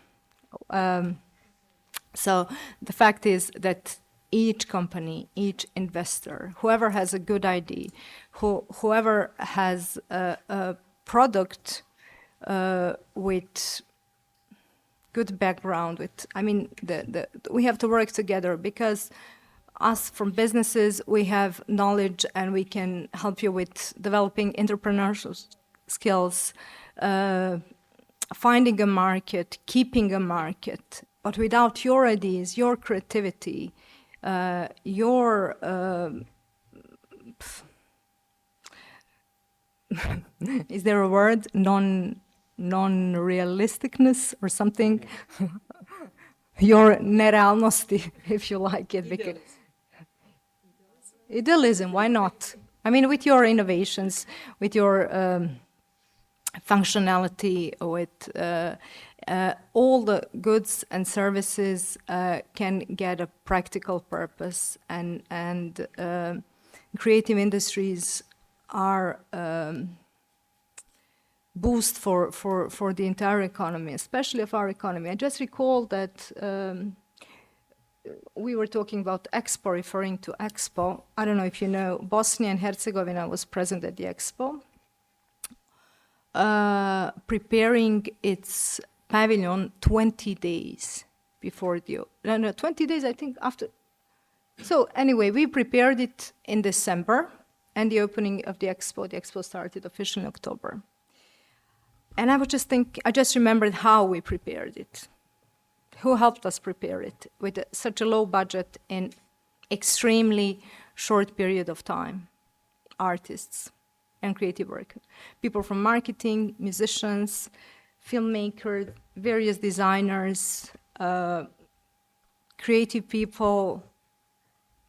So the fact is that each company, each investor, whoever has a good idea, whoever has a product with good background, we have to work together, because us from businesses, we have knowledge and we can help you with developing entrepreneurial skills, finding a market, keeping a market. But without your ideas, your creativity, your is there a word, non-realisticness or something? Your nerealnosti, if you like it. Idealism, why not? I mean, with your innovations, with your functionality, with all the goods and services can get a practical purpose, and creative industries are boost for the entire economy, especially of our economy. I just recall that we were talking about Expo, referring to Expo. I don't know if you know, Bosnia and Herzegovina was present at the Expo, preparing its pavilion 20 days before the, 20 days, I think, after. So anyway, we prepared it in December, and the opening of the expo started officially in October. And I just remembered how we prepared it. Who helped us prepare it with such a low budget in extremely short period of time? Artists and creative work. People from marketing, musicians, filmmakers, various designers, creative people.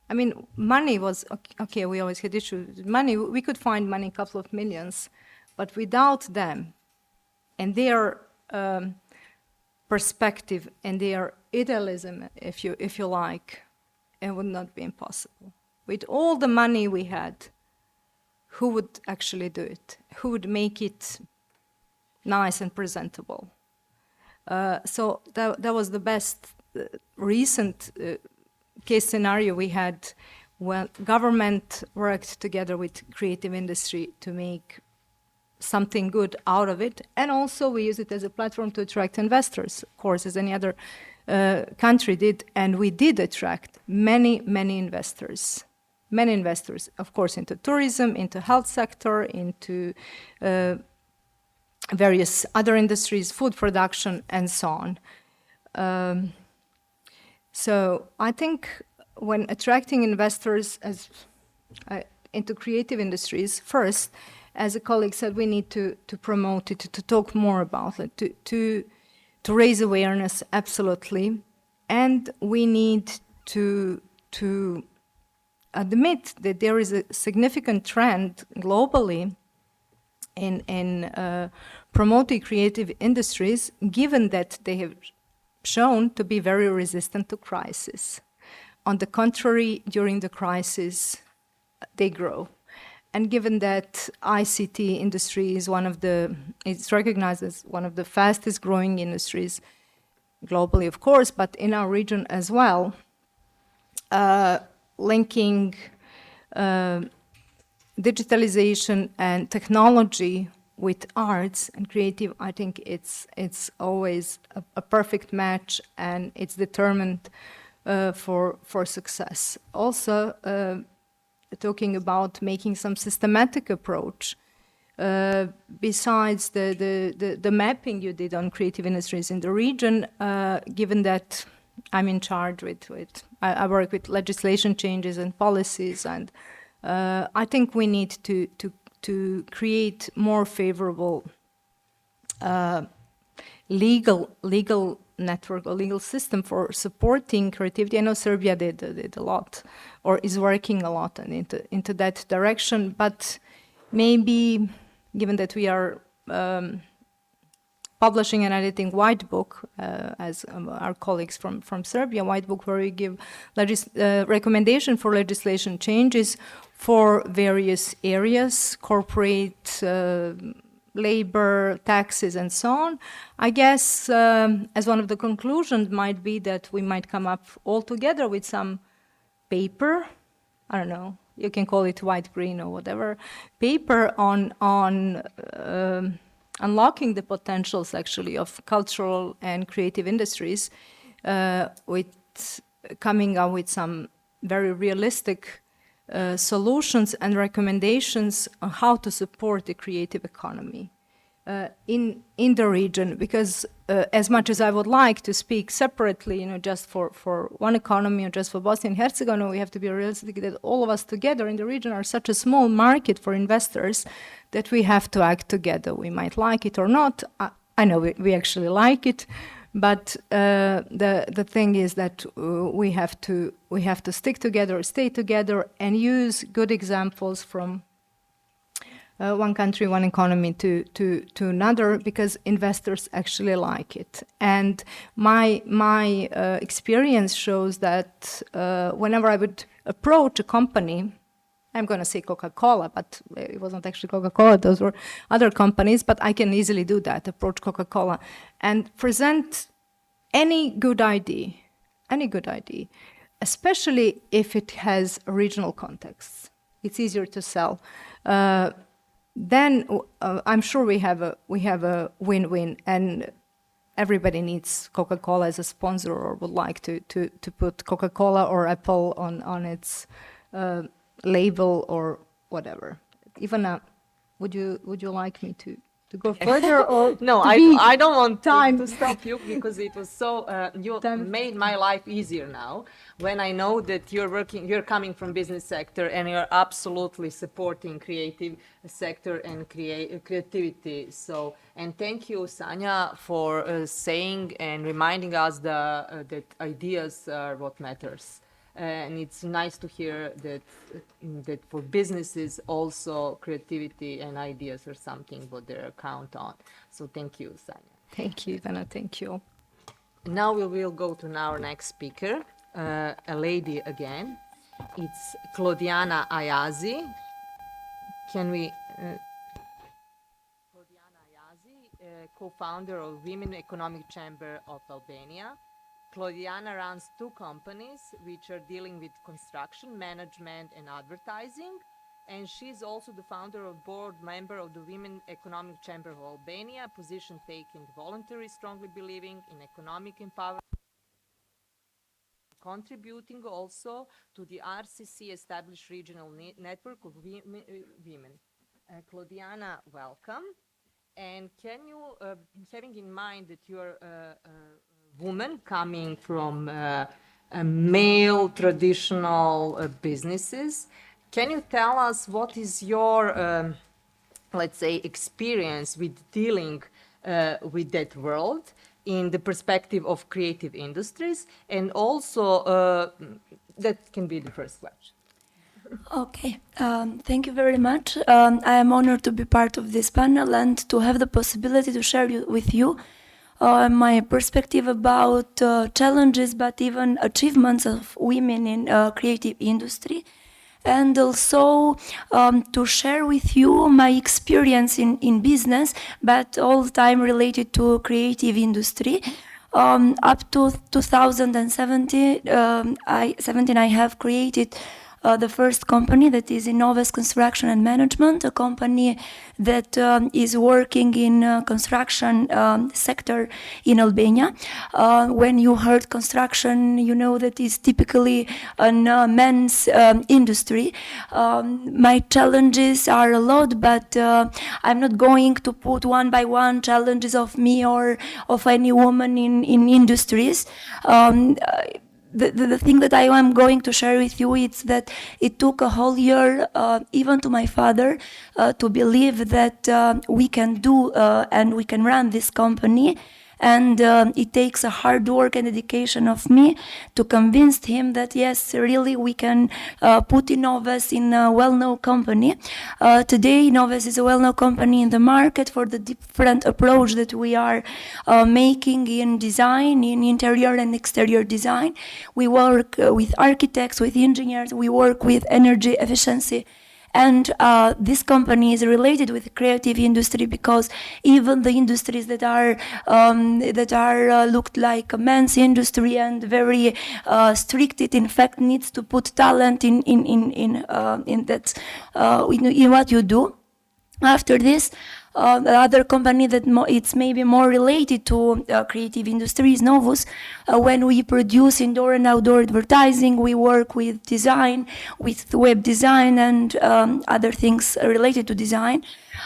I mean, money was, okay, we always had issues with money. We could find money, a couple of millions, but without them and their perspective and their idealism, if you like, it would not be impossible. With all the money we had, who would actually do it? Who would make it nice and presentable? So that was the best recent case scenario we had when government worked together with creative industry to make something good out of it, and also we use it as a platform to attract investors, of course, as any other country did, and we did attract many investors, of course, into tourism, into health sector, into various other industries, food production, and so on. So I think when attracting investors into creative industries, first, as a colleague said, we need to promote it, to talk more about it, to raise awareness, absolutely. And we need to admit that there is a significant trend globally in promoting creative industries, given that they have shown to be very resistant to crisis. On the contrary, during the crisis, they grow. And given that ICT industry is it's recognized as one of the fastest growing industries globally, of course, but in our region as well, linking digitalization and technology with arts and creative, I think it's always a perfect match, and it's determined for success. Also, talking about making some systematic approach, besides the mapping you did on creative industries in the region, given that I'm in charge I work with legislation changes and policies, and I think we need to create more favorable legal network or legal system for supporting creativity. I know Serbia did a lot, or is working a lot into that direction, but maybe given that we are publishing and editing white book, as our colleagues from Serbia, white book where we give recommendation for legislation changes for various areas, corporate, labor, taxes, and so on. I guess as one of the conclusions might be that we might come up all together with some paper, I don't know, you can call it white, green, or whatever, paper on unlocking the potentials actually of cultural and creative industries, with coming up with some very realistic solutions and recommendations on how to support the creative economy in the region. Because as much as I would like to speak separately, just for one economy or just for Bosnia and Herzegovina, we have to be realistic that all of us together in the region are such a small market for investors that we have to act together. We might like it or not. I know we actually like it, But the thing is that we have to stick together, stay together, and use good examples from one country, one economy to another, because investors actually like it. And my experience shows that whenever I would approach a company, I'm going to say Coca-Cola, but it wasn't actually Coca-Cola, those were other companies, but I can easily do that, approach Coca-Cola, and present any good idea, especially if it has regional contexts. It's easier to sell. Then I'm sure we have a win-win, and everybody needs Coca-Cola as a sponsor or would like to put Coca-Cola or Apple on its label or whatever. Ivana, would you like me to go further or No, I don't want to stop you, because it was so you made my life easier now when I know that you're coming from business sector and you're absolutely supporting creative sector and creativity. So, and thank you, Sanja, for saying and reminding us that ideas are what matters. And it's nice to hear that for businesses also creativity and ideas are something what they count on. So thank you, Sanja. Thank you, Ivana. Thank you. Now we will go to our next speaker, a lady again. It's Claudiana Ayazi. Can we... Claudiana Ayazi, co-founder of Women Economic Chamber of Albania. Claudiana runs two companies which are dealing with construction, management, and advertising. And she's also the founder of board member of the Women Economic Chamber of Albania, position taken voluntary, strongly believing in economic empowerment, contributing also to the RCC established regional network of women. Claudiana, welcome. And can you, having in mind that you're woman coming from male traditional businesses, can you tell us what is your, let's say, experience with dealing with that world in the perspective of creative industries? And also, that can be the first question. Okay, thank you very much. I am honored to be part of this panel and to have the possibility to share with you my perspective about challenges, but even achievements of women in creative industry, and also to share with you my experience in business, but all the time related to creative industry. Up to 2017, I have created the first company that is Innoves Construction and Management, a company that is working in construction sector in Albania. When you heard construction, you know that is typically a men's industry. My challenges are a lot, but I'm not going to put one by one challenges of me or of any woman in industries. The thing that I am going to share with you is that it took a whole year, even to my father, to believe that we can do and we can run this company. And it takes a hard work and dedication of me to convince him that yes, really we can put Innoves in a well-known company. Today, Innoves is a well-known company in the market for the different approach that we are making in design, in interior and exterior design. We work with architects, with engineers, we work with energy efficiency. And this company is related with the creative industry because even the industries that are looked like a men's industry and very strict, it in fact needs to put talent in what you do. After this, the other company that it's maybe more related to creative industry is Novus. When we produce indoor and outdoor advertising, we work with design, with web design and other things related to design.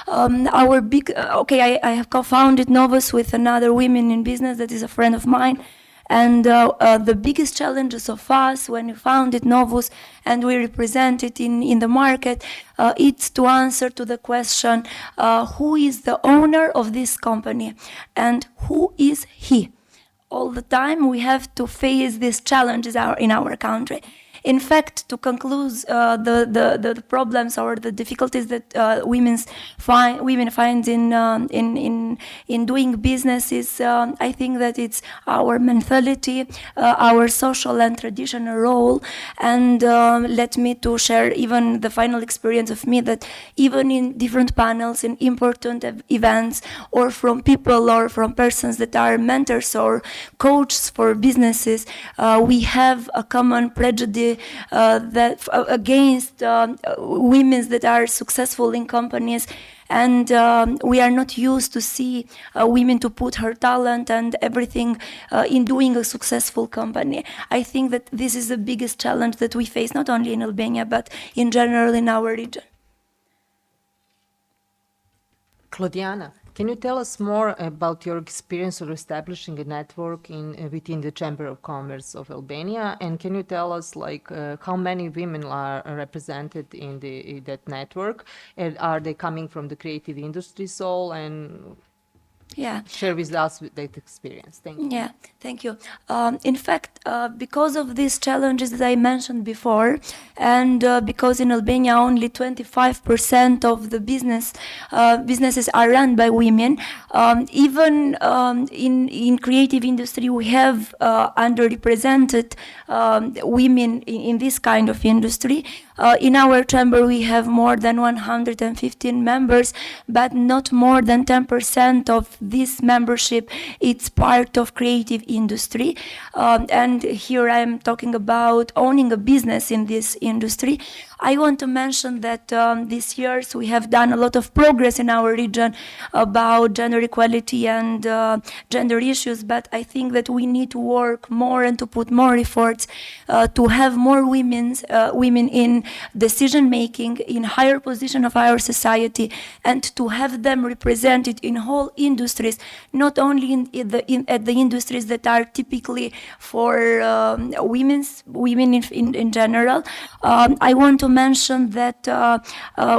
I have co-founded Novus with another woman in business that is a friend of mine. And the biggest challenges of us when we founded Novus and we represent it in the market, it's to answer to the question, who is the owner of this company and who is he? all the time we have to face these challenges in our country. In fact, to conclude the problems or the difficulties that women find in doing business is, I think that it's our mentality, our social and traditional role, and let me to share even the final experience of me that even in different panels, in important events, or from people or from persons that are mentors or coaches for businesses, we have a common prejudice against women that are successful in companies, and we are not used to see women to put her talent and everything in doing a successful company. I think that this is the biggest challenge that we face, not only in Albania, but in general in our region. Claudiana, can you tell us more about your experience of establishing a network within the Chamber of Commerce of Albania? And can you tell us how many women are represented in that network? And are they coming from the creative industry soul? And share with us that experience. Thank you. Yeah, thank you. In fact, because of these challenges that I mentioned before, and because in Albania only 25% of the businesses are run by women, even in creative industry we have underrepresented women in this kind of industry. In our chamber we have more than 115 members, but not more than 10% of this membership it's part of creative industry. And here I am talking about owning a business in this industry. I want to mention that these years we have done a lot of progress in our region about gender equality and gender issues, but I think that we need to work more and to put more efforts to have more women in decision making, in higher position of our society, and to have them represented in whole industries, not only at the industries that are typically for women in general. I want to mention that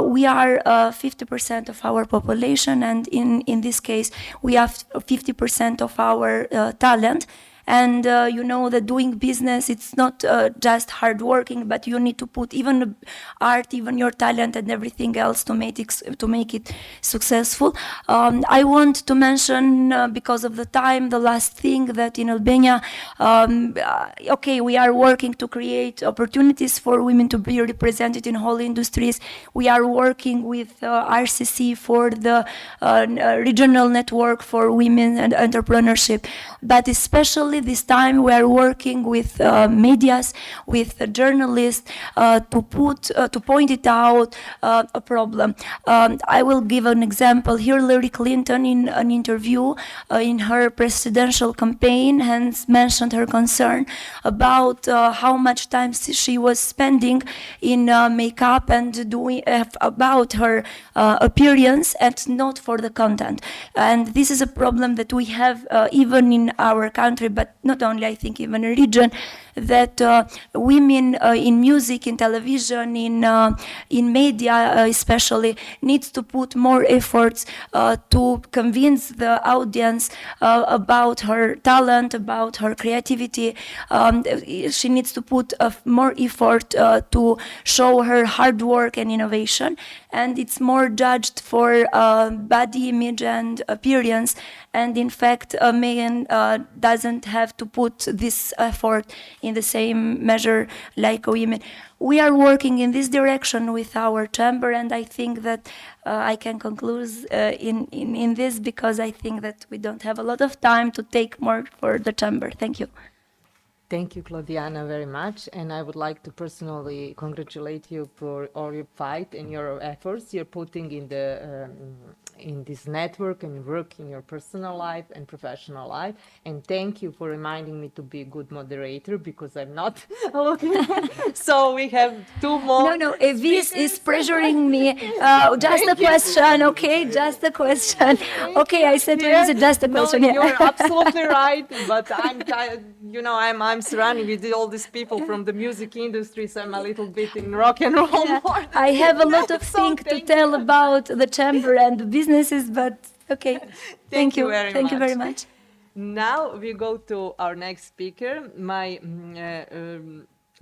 we are 50% of our population, and in this case we have 50% of our talent. And you know that doing business, it's not just hard working, but you need to put even art, even your talent and everything else to make it successful. I want to mention, because of the time, the last thing that in Albania, we are working to create opportunities for women to be represented in whole industries. We are working with RCC for the regional network for women and entrepreneurship, but especially this time we are working with medias, with journalists to point it out a problem. I will give an example. Hillary Clinton in an interview in her presidential campaign has mentioned her concern about how much time she was spending in makeup and doing about her appearance and not for the content. And this is a problem that we have even in our country, but not only, I think, even a region, that women in music, in television, in media especially, needs to put more efforts to convince the audience about her talent, about her creativity. She needs to put more effort to show her hard work and innovation, and it's more judged for body image and appearance. And in fact, a man doesn't have to put this effort in the same measure like women. We are working in this direction with our chamber, and I think that I can conclude in this, because I think that we don't have a lot of time to take more for the chamber. Thank you. Thank you, Claudiana, very much. And I would like to personally congratulate you for all your fight and your efforts you're putting in this network and work in your personal life and professional life. And thank you for reminding me to be a good moderator, because I'm not looking. So we have two more. No, Evis is pressuring me. Just a question, okay? Just a question. Okay, I said to you, just a question. No, you're absolutely right. But I'm surrounded with all these people from the music industry, so I'm a little bit in rock and roll more. I have a lot of things to tell about the chamber and the businesses, but okay. Thank you. Very Thank much. you very much. Now we go to our next speaker, my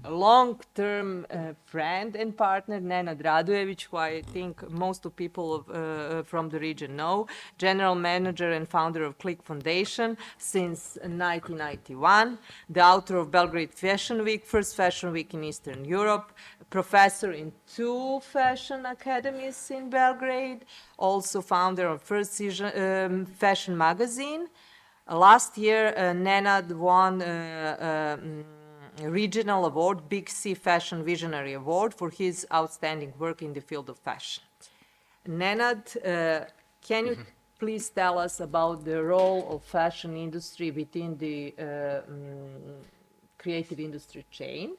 long-term friend and partner, Nenad Radojević, who I think most of people from the region know, general manager and founder of Click Foundation since 1991, the author of Belgrade Fashion Week, first fashion week in Eastern Europe, professor in 2 fashion academies in Belgrade, also founder of first fashion magazine. Last year, Nenad won regional award, Big C Fashion Visionary Award, for his outstanding work in the field of fashion. Nenad, can you please tell us about the role of fashion industry within the creative industry chain,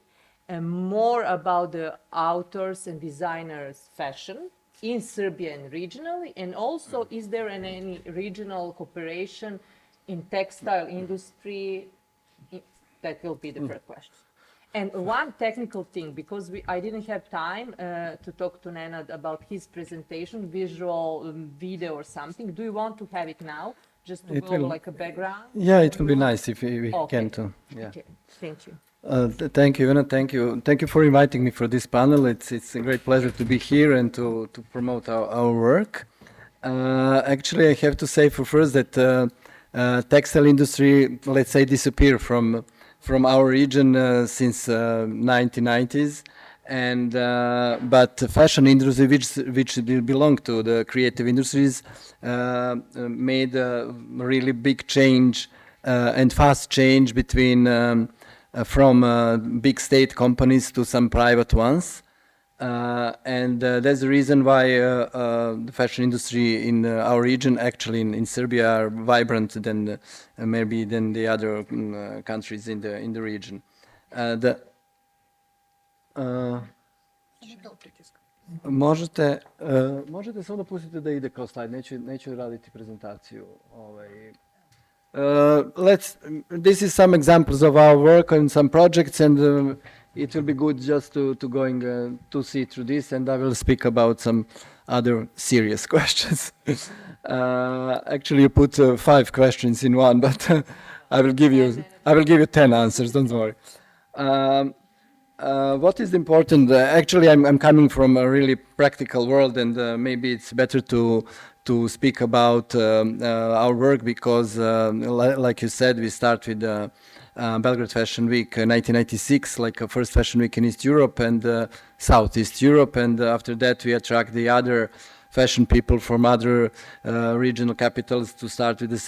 and more about the authors and designers' fashion in Serbia and regionally, and also is there any regional cooperation in textile industry? That will be the first question. And one technical thing, because I didn't have time to talk to Nenad about his presentation, visual, video or something. Do you want to have it now, just to go like a background? Yeah, it will be nice if we can too. Yeah. Okay, thank you. Thank you, Ivana. Thank you for inviting me for this panel. It's a great pleasure to be here and to promote our work. Actually, I have to say for first that textile industry, let's say, disappeared from our region since 1990s, and but the fashion industry, which belong to the creative industries, made a really big change and fast change between from big state companies to some private ones. And that's the reason why the fashion industry in our region, actually in Serbia, are vibrant than maybe than the other countries in the region. Možete samo pustiti da ide kao slajd, neću raditi prezentaciju. This is some examples of our work on some projects, and it will be good just to going to see through this, and I will speak about some other serious questions. Actually, you put 5 questions in one, but I will give you 10 answers. Don't worry. What is important? Actually, I'm coming from a really practical world, and maybe it's better to speak about our work because, like you said, we start with Belgrade Fashion Week 1996, like a first fashion week in East Europe and Southeast Europe, and after that we attract the other fashion people from other regional capitals to start with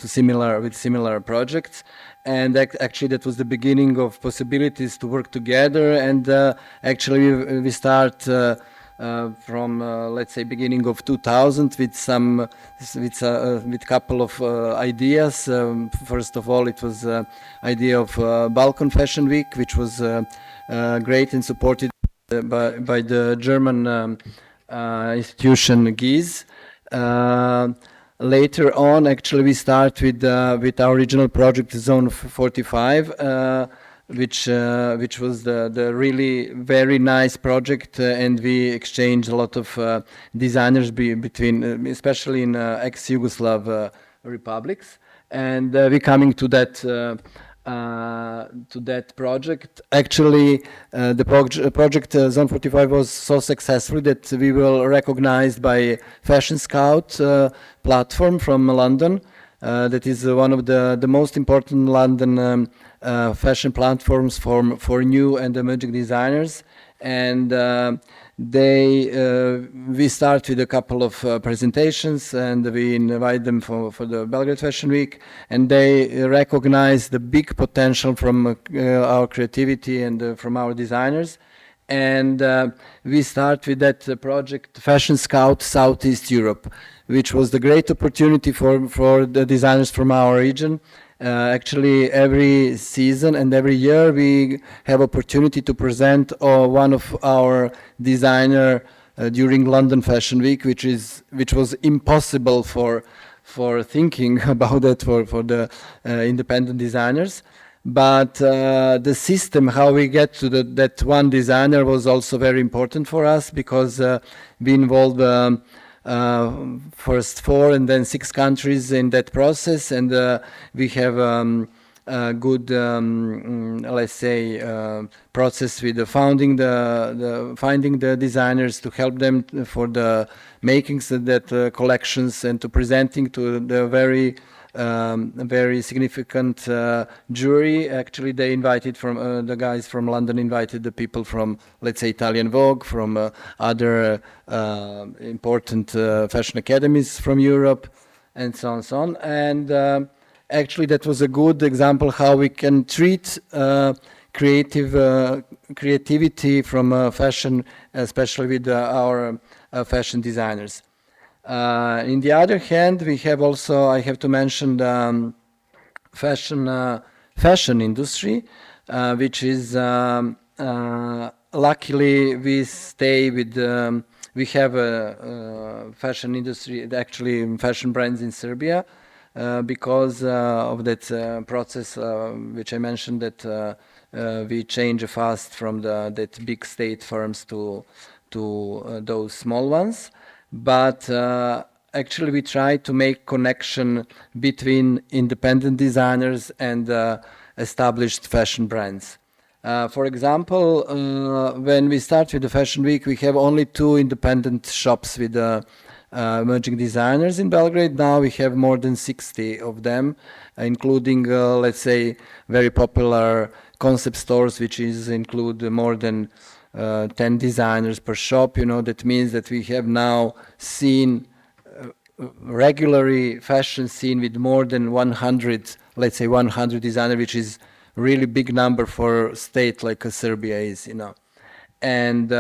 similar projects. And actually that was the beginning of possibilities to work together, and actually we start from let's say beginning of 2000 with couple of ideas. First of all, it was idea of Balkan Fashion Week, which was great and supported by the German institution GIZ. Later on, actually, we start with our regional project Zone 45. Which was the really very nice project, and we exchanged a lot of designers between, especially in ex-Yugoslav republics, and we coming to that project. Actually, the project Zone 45 was so successful that we were recognized by Fashion Scout platform from London. That is one of the most important London fashion platforms for new and emerging designers, and we start with a couple of presentations, and we invite them for the Belgrade Fashion Week, and they recognize the big potential from our creativity and from our designers. And we start with that project Fashion Scout Southeast Europe, which was the great opportunity for the designers from our region. Actually, every season and every year we have opportunity to present one of our designer during London Fashion Week, which was impossible for thinking about that for the independent designers. But the system, how we get to that one designer, was also very important for us, because we involved first 4 and then 6 countries in that process, and we have a good, let's say, process with the finding the designers to help them for the makings of that collections and to presenting to the very significant jury. Actually, they invited from the guys from London invited the people from, let's say, Italian Vogue, from other important fashion academies from Europe, and so on and so on. And actually, that was a good example how we can treat creativity from fashion, especially with our fashion designers. In the other hand, we have also, I have to mention the fashion industry, which is luckily we stay with we have a fashion industry, actually fashion brands in Serbia, because of that process which I mentioned, that we change fast from that big state firms to those small ones. But actually we try to make connection between independent designers and established fashion brands. For example, when we start with the Fashion Week, we have only 2 independent shops with emerging designers in Belgrade. Now we have more than 60 of them, including, let's say, very popular concept stores, which include more than 10 designers per shop. You know, that means that we have now seen regularly fashion scene with more than 100, let's say 100 designers, which is really big number for a state like Serbia is, you know. And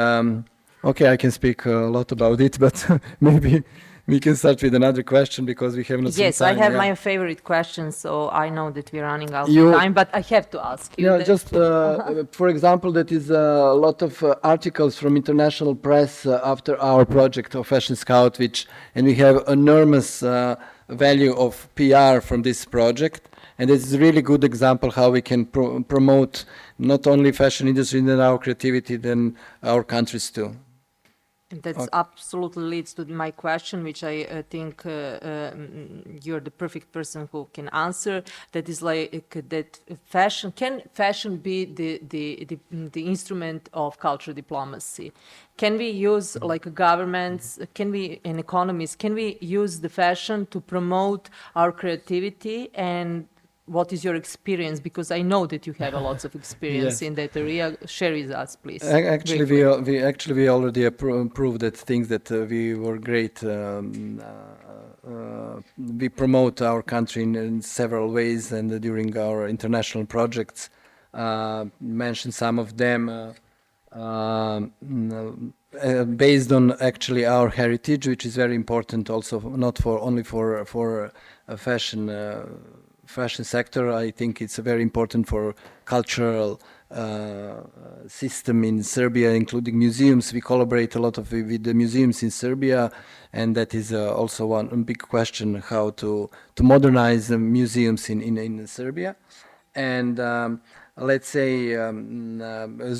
okay, I can speak a lot about it, but maybe we can start with another question because we have not Yes, some time. I have yeah. my favorite question, so I know that we're running out You- of time, but I have to ask you. Yeah, that- just for example, that is a lot of articles from international press after our project of Fashion Scout, and we have enormous value of PR from this project, and it's a really good example how we can promote not only fashion industry and our creativity, then our countries too. And that's absolutely leads to my question, which I think you're the perfect person who can answer. That is like that fashion, can fashion be the instrument of cultural diplomacy? Can we use, like governments, can we, and economies, can we use the fashion to promote our creativity? And what is your experience? Because I know that you have a lot of experience Yes. in that area. Share with us, please. Actually, briefly. we already proved that things that we were great. We promote our country in several ways, and during our international projects, mention some of them. Based on actually our heritage, which is very important, also not for only for fashion sector. I think it's very important for cultural system in Serbia, including museums. We collaborate a lot with the museums in Serbia, and that is also one big question: how to modernize the museums in Serbia. And let's say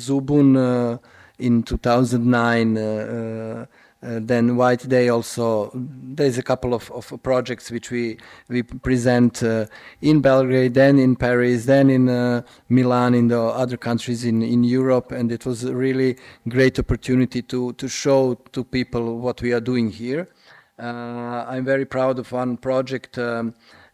Zubun in 2009. Then White Day also, there's a couple of projects which we present in Belgrade, then in Paris, then in Milan, in the other countries in Europe, and it was a really great opportunity to show to people what we are doing here. I'm very proud of one project,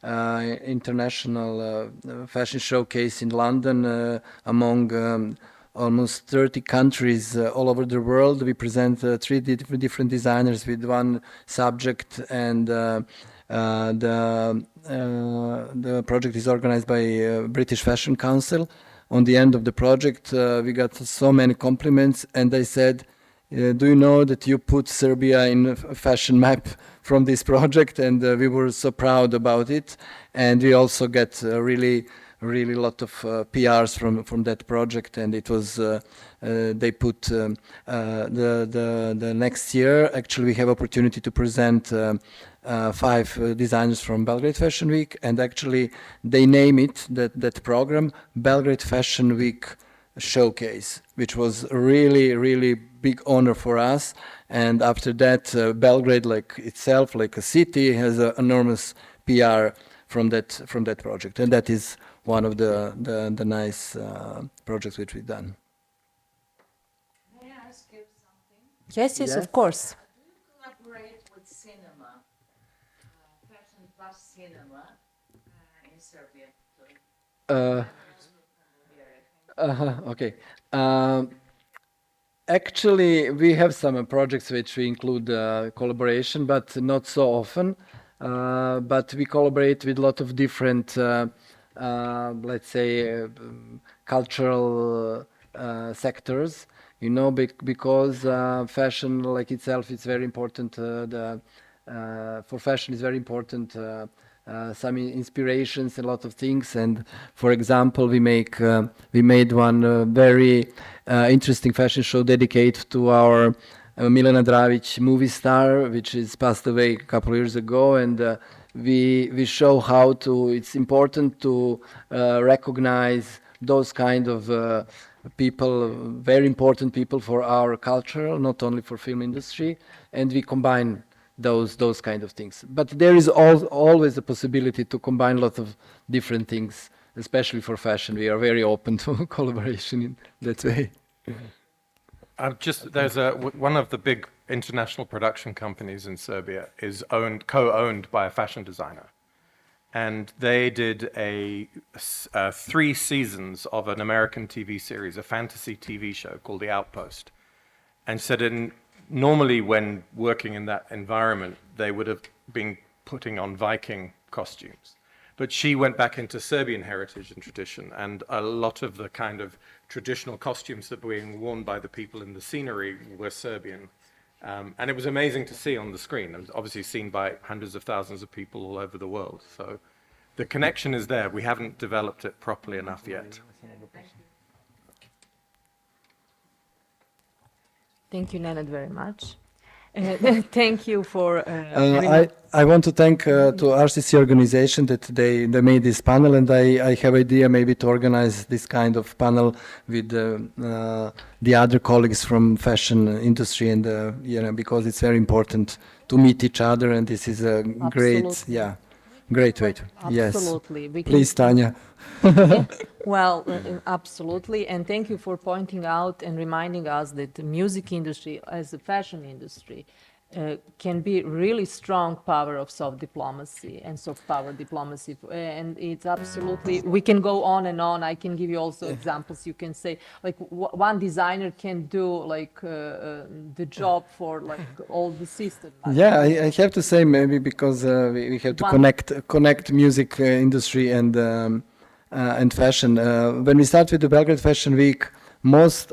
international fashion showcase in London among almost 30 countries all over the world. We present 3 different designers with one subject, and the project is organized by British Fashion Council. On the end of the project, we got so many compliments, and they said, do you know that you put Serbia in a fashion map from this project? And we were so proud about it. And we also get really lot of PRs from that project, and it was they put the next year. Actually, we have opportunity to present 5 designers from Belgrade Fashion Week, and actually they name it that program Belgrade Fashion Week showcase, which was a really, really big honor for us. And after that, Belgrade, like itself, like a city, has an enormous PR from that project, and that is one of the nice projects which we've done. May I ask you something? Yes, of course. Do you collaborate with cinema, Fashion Plus Cinema in Serbia? Okay. Actually, we have some projects which we include collaboration, but not so often. But we collaborate with a lot of different, let's say, cultural sectors. You know, because fashion, like itself, is very important. For fashion, is very important. Some inspirations, a lot of things, and for example, we made one very interesting fashion show dedicated to our Milena Dravić movie star, which is passed away a couple of years ago, and we show how it's important to recognize those kind of people, very important people for our culture, not only for film industry, and we combine those kind of things. But there is always a possibility to combine a lot of different things, especially for fashion. We are very open to collaboration in that way. There's one of the big international production companies in Serbia is co-owned by a fashion designer, and they did 3 seasons of an American TV series, a fantasy TV show called The Outpost, and said normally when working in that environment, they would have been putting on Viking costumes. But she went back into Serbian heritage and tradition, and a lot of the kind of traditional costumes that were being worn by the people in the scenery were Serbian. And it was amazing to see on the screen. It was obviously seen by hundreds of thousands of people all over the world. So the connection is there. We haven't developed it properly enough yet. Thank you, Nenad, very much. Thank you for... I want to thank to RCC organization that they made this panel, and I have idea maybe to organize this kind of panel with the other colleagues from fashion industry, and because it's very important to meet each other, and this is a great way to... Absolutely. Yes. Please, Tanya. Well, absolutely, and thank you for pointing out and reminding us that the music industry, as a fashion industry, can be really strong power of soft diplomacy and soft power diplomacy, and it's absolutely, we can go on and on. I can give you also examples. You can say, like, one designer can do like the job for like all the system. Yeah, I have to say maybe because we have to connect music industry and fashion. When we start with the Belgrade Fashion Week,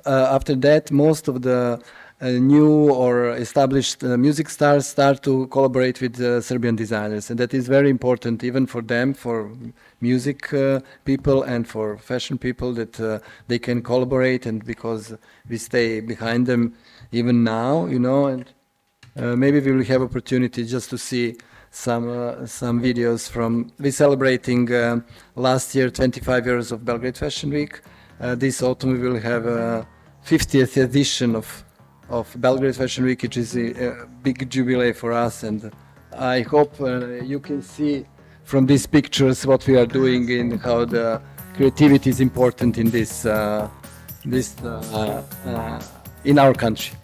after that, most of the new or established music stars start to collaborate with Serbian designers, and that is very important even for them, for music people and for fashion people, that they can collaborate, and because we stay behind them even now, and maybe we will have opportunity just to see some videos from we celebrating last year 25 years of Belgrade Fashion Week. This autumn we will have a 50th edition of Belgrade Fashion Week, which is a big jubilee for us, and I hope you can see from these pictures what we are doing and how the creativity is important in this in our country.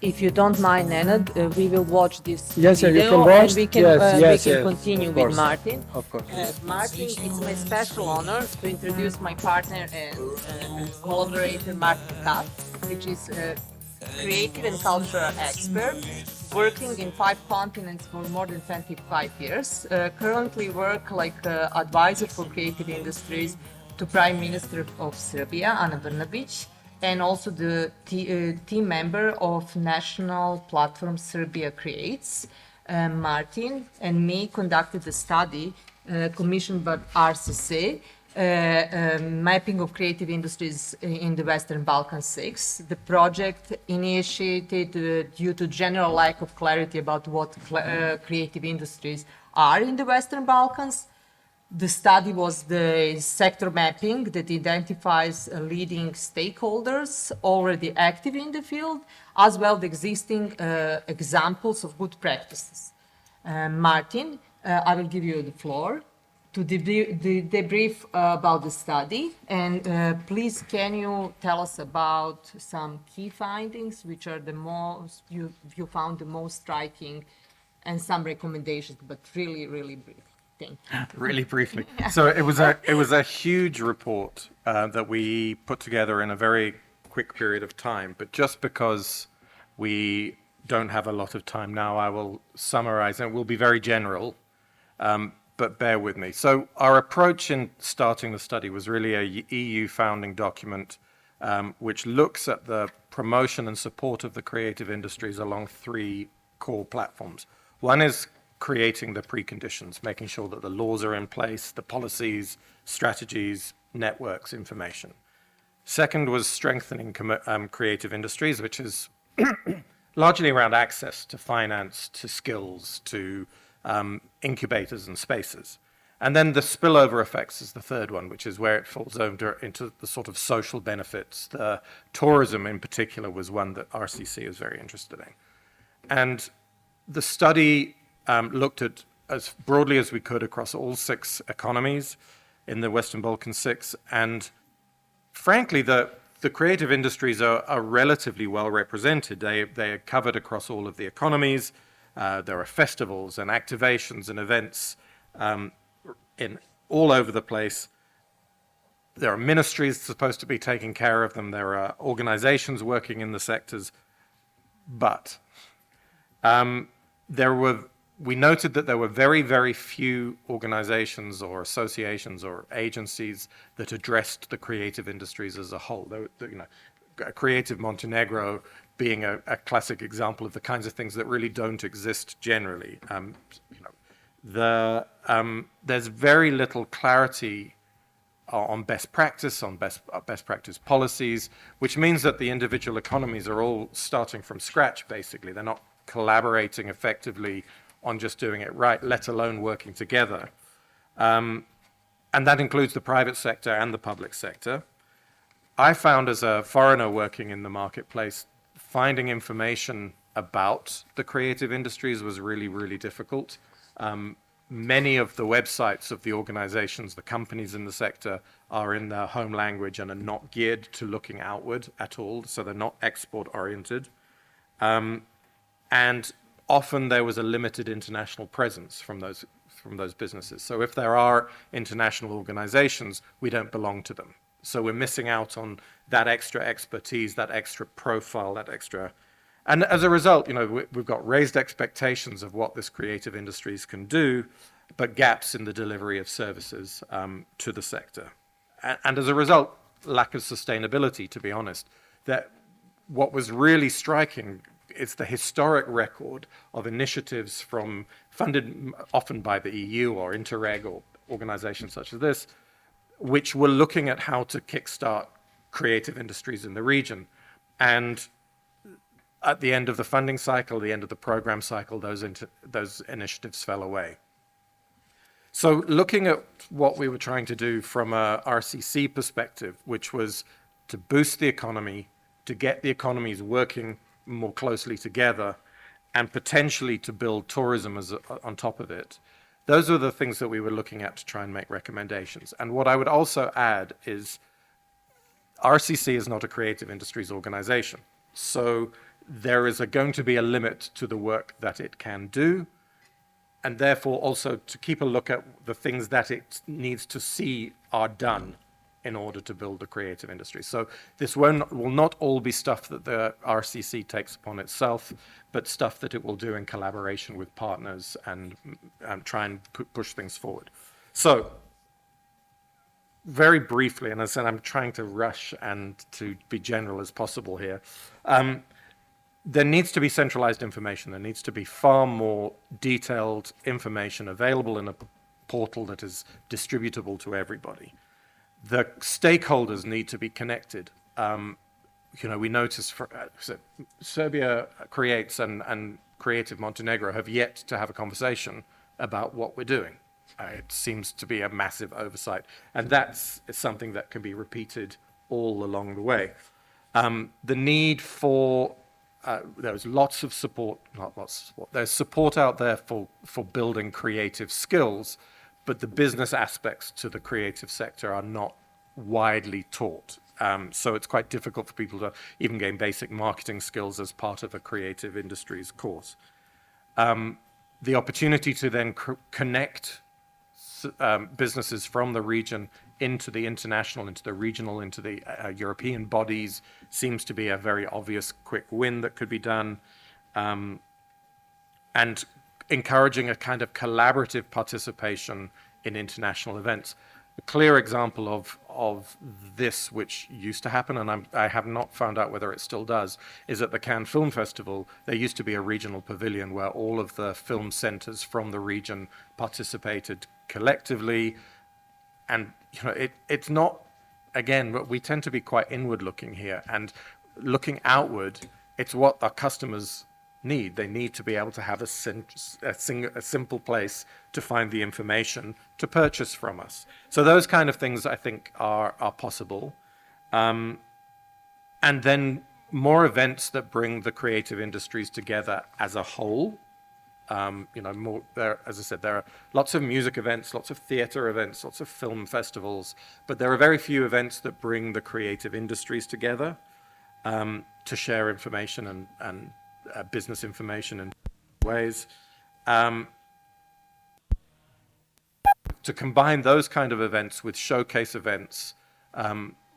If you don't mind, Nenad, we will watch this Yes, video, you can watch. and we can, Yes, we can continue with Martin. Of course. Martin, it's my special honor to introduce my partner and collaborator, Martin Katt, which is a creative and cultural expert, working in 5 continents for more than 25 years. Currently work like advisor for creative industries to Prime Minister of Serbia, Ana Brnabić, and also the team member of National Platform Serbia Creates. Martin and me conducted a study commissioned by RCC, mapping of creative industries in the Western Balkan 6. The project initiated due to general lack of clarity about what creative industries are in the Western Balkans. The study was the sector mapping that identifies leading stakeholders already active in the field, as well as existing examples of good practices. Martin, I will give you the floor to debrief about the study. And please, can you tell us about some key findings, which are the most, you found the most striking, and some recommendations, but really, really brief. Thank you. Really briefly. So it was a huge report that we put together in a very quick period of time. But just because we don't have a lot of time now, I will summarize, and it will be very general, but bear with me. So our approach in starting the study was really a EU founding document, which looks at the promotion and support of the creative industries along 3 core platforms. One is creating the preconditions, making sure that the laws are in place, the policies, strategies, networks, information. Second was strengthening creative industries, which is largely around access to finance, to skills, to incubators and spaces. And then the spillover effects is the third one, which is where it falls over into the sort of social benefits. The tourism in particular was one that RCC is very interested in. And the study looked at as broadly as we could across all 6 economies in the Western Balkan 6. And frankly, the creative industries are relatively well represented. They are covered across all of the economies. There are festivals and activations and events in all over the place. There are ministries supposed to be taking care of them. There are organizations working in the sectors. But we noted that there were very, very few organizations or associations or agencies that addressed the creative industries as a whole. Creative Montenegro being a classic example of the kinds of things that really don't exist generally. There's very little clarity on best practice, on best practice policies, which means that the individual economies are all starting from scratch, basically. They're not collaborating effectively on just doing it right, let alone working together. And that includes the private sector and the public sector. I found, as a foreigner working in the marketplace, finding information about the creative industries was really, really difficult. Many of the websites of the organizations, the companies in the sector, are in their home language and are not geared to looking outward at all, so they're not export-oriented. And often there was a limited international presence from those businesses. So if there are international organizations, we don't belong to them. So we're missing out on that extra expertise, that extra profile, that extra... And as a result, we've got raised expectations of what this creative industries can do, but gaps in the delivery of services to the sector. And as a result, lack of sustainability, to be honest. That what was really striking is the historic record of initiatives funded often by the EU or Interreg or organizations such as this, which were looking at how to kickstart creative industries in the region. And at the end of the funding cycle, the end of the program cycle, those initiatives fell away. So looking at what we were trying to do from a RCC perspective, which was to boost the economy, to get the economies working more closely together, and potentially to build tourism on top of it, those are the things that we were looking at to try and make recommendations. And what I would also add is RCC is not a creative industries organization. So there is going to be a limit to the work that it can do, and therefore also to keep a look at the things that it needs to see are done in order to build the creative industry. So this will not all be stuff that the RCC takes upon itself, but stuff that it will do in collaboration with partners and try and push things forward. So very briefly, and as I said, I'm trying to rush and to be general as possible here, there needs to be centralized information. There needs to be far more detailed information available in a portal that is distributable to everybody. The stakeholders need to be connected. We notice Serbia Creates and Creative Montenegro have yet to have a conversation about what we're doing. It seems to be a massive oversight, and that's something that can be repeated all along the way. The need for there's lots of support, not lots of support. There's support out there for building creative skills, but the business aspects to the creative sector are not widely taught. So it's quite difficult for people to even gain basic marketing skills as part of a creative industries course. The opportunity to then connect businesses from the region into the international, into the regional, into the European bodies seems to be a very obvious quick win that could be done. And encouraging a kind of collaborative participation in international events. A clear example of this, which used to happen, and I have not found out whether it still does, is at the Cannes Film Festival. There used to be a regional pavilion where all of the film centers from the region participated collectively. And it's not, again, we tend to be quite inward looking here, and looking outward, it's what our customers need. They need to be able to have a simple place to find the information to purchase from us. So those kind of things, I think, are possible. And then more events that bring the creative industries together as a whole. More there, as I said, there are lots of music events, lots of theater events, lots of film festivals, but there are very few events that bring the creative industries together to share information and business information in ways. To combine those kind of events with showcase events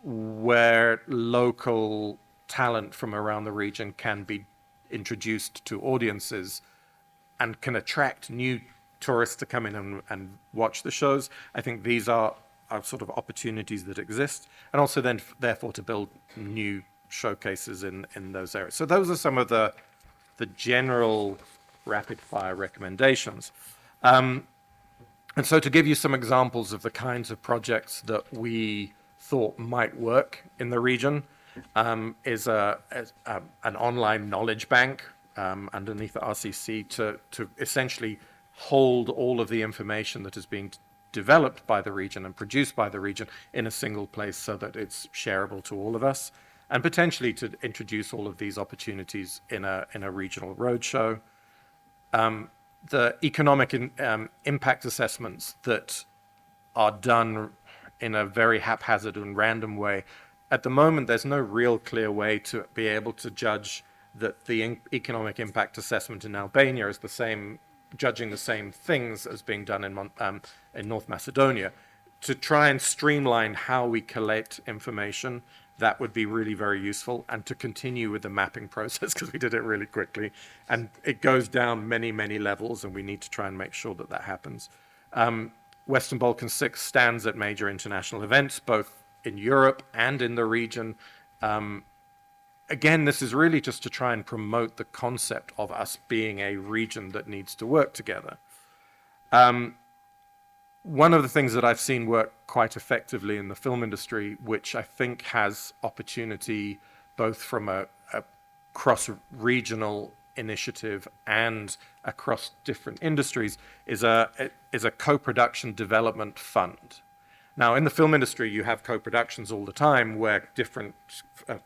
where local talent from around the region can be introduced to audiences and can attract new tourists to come in and watch the shows. I think these are sort of opportunities that exist, and also then therefore to build new showcases in those areas. So those are some of the general rapid fire recommendations. And so to give you some examples of the kinds of projects that we thought might work in the region, is an online knowledge bank underneath the RCC to essentially hold all of the information that is being developed by the region and produced by the region in a single place so that it's shareable to all of us, and potentially to introduce all of these opportunities in a regional roadshow. The economic impact assessments that are done in a very haphazard and random way. At the moment, there's no real clear way to be able to judge that the economic impact assessment in Albania is the same, judging the same things as being done in North Macedonia. To try and streamline how we collect information, that would be really very useful, and to continue with the mapping process, because we did it really quickly, and it goes down many, many levels, and we need to try and make sure that that happens. Western Balkan 6 stands at major international events, both in Europe and in the region. Again, this is really just to try and promote the concept of us being a region that needs to work together. One of the things that I've seen work quite effectively in the film industry, which I think has opportunity both from a cross-regional initiative and across different industries, is a co-production development fund. Now, in the film industry, you have co-productions all the time where different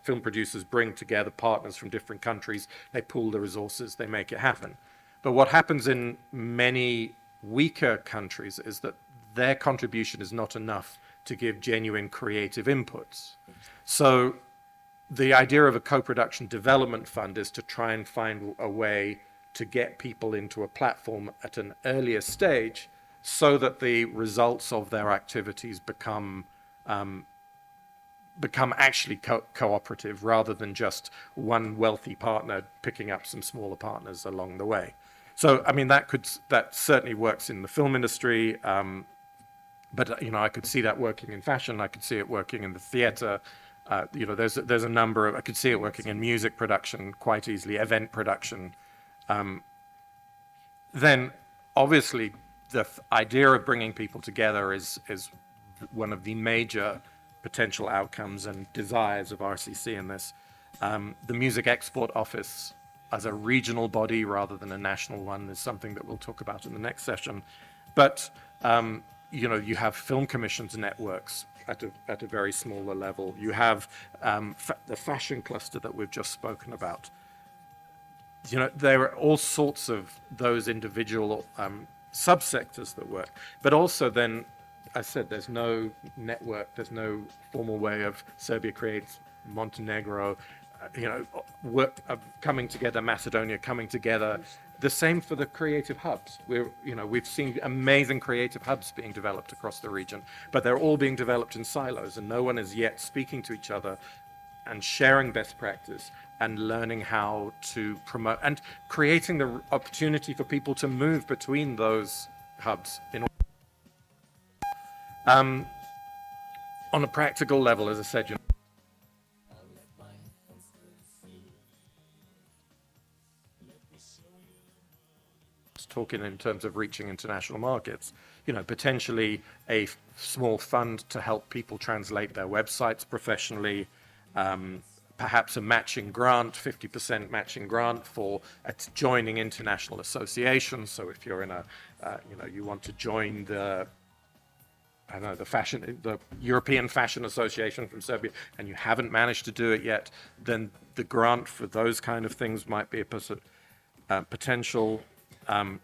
film producers bring together partners from different countries, they pool the resources, they make it happen. But what happens in many weaker countries is that their contribution is not enough to give genuine creative inputs. So the idea of a co-production development fund is to try and find a way to get people into a platform at an earlier stage so that the results of their activities become actually cooperative rather than just one wealthy partner picking up some smaller partners along the way. So, I mean, that certainly works in the film industry, but I could see that working in fashion. I could see it working in the theater. There's a number of, I could see it working in music production quite easily, event production. Then, obviously, the idea of bringing people together is one of the major potential outcomes and desires of RCC in this. The Music Export Office as a regional body rather than a national one is something that we'll talk about in the next session. But You have film commissions networks at a very smaller level. You have the fashion cluster that we've just spoken about. There are all sorts of those individual subsectors that work, but also then, I said, there's no network, there's no formal way of Serbia creates Montenegro, work coming together, Macedonia coming together. The same for the creative hubs. We've seen amazing creative hubs being developed across the region, but they're all being developed in silos, and no one is yet speaking to each other and sharing best practice and learning how to promote and creating the opportunity for people to move between those hubs. On a practical level, as I said, talking in terms of reaching international markets, potentially a small fund to help people translate their websites professionally, perhaps a matching grant, 50% matching grant for joining international associations. So if you're in you want to join the European Fashion Association from Serbia, and you haven't managed to do it yet, then the grant for those kind of things might be a potential.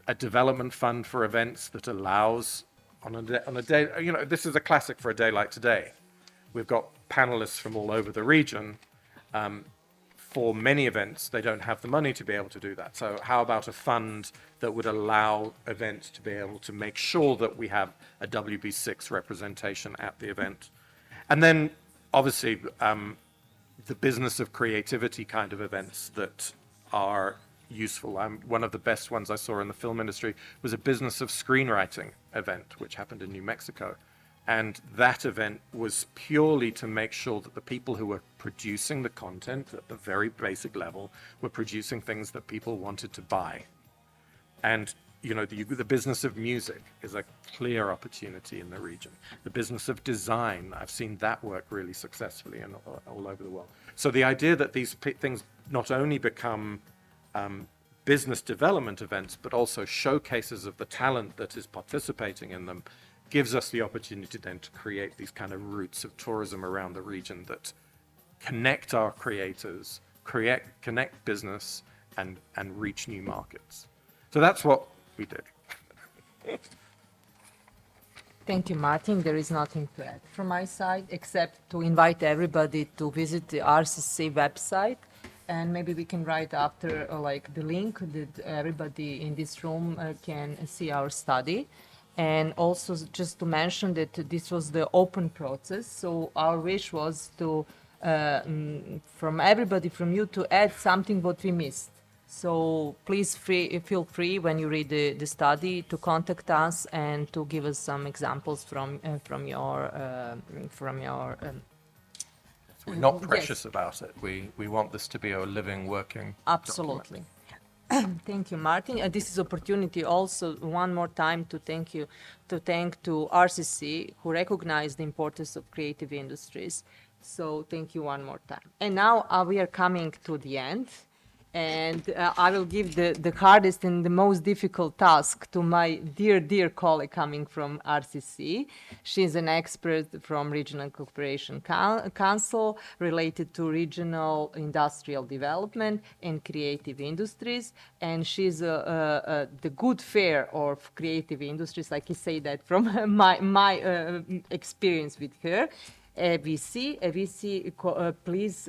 A development fund for events that allows on a day, this is a classic for a day like today. We've got panelists from all over the region. For many events, they don't have the money to be able to do that. So how about a fund that would allow events to be able to make sure that we have a WB6 representation at the event? And then, obviously, the business of creativity kind of events that are useful. One of the best ones I saw in the film industry was a business of screenwriting event, which happened in New Mexico. And that event was purely to make sure that the people who were producing the content at the very basic level were producing things that people wanted to buy. And, the business of music is a clear opportunity in the region. The business of design, I've seen that work really successfully all over the world. So the idea that these things not only become business development events, but also showcases of the talent that is participating in them, gives us the opportunity then to create these kind of routes of tourism around the region that connect our creators, connect business, and reach new markets. So that's what we did. Thank you, Martin. There is nothing to add from my side, except to invite everybody to visit the RCC website. And maybe we can write after the link that everybody in this room can see our study. And also just to mention that this was the open process. So our wish was to, from everybody, from you, to add something what we missed. So please feel free when you read the study to contact us and to give us some examples from your We're not precious about it. We want this to be a living, working Absolutely. Thank you, Martin. And this is opportunity also one more time to thank to RCC who recognize the importance of creative industries. So thank you one more time. And now we are coming to the end. And I will give the hardest and the most difficult task to my dear colleague coming from RCC. She's an expert from Regional Cooperation Council related to regional industrial development and creative industries. And she's the good fare of creative industries, like you say that from my experience with her. VC, please,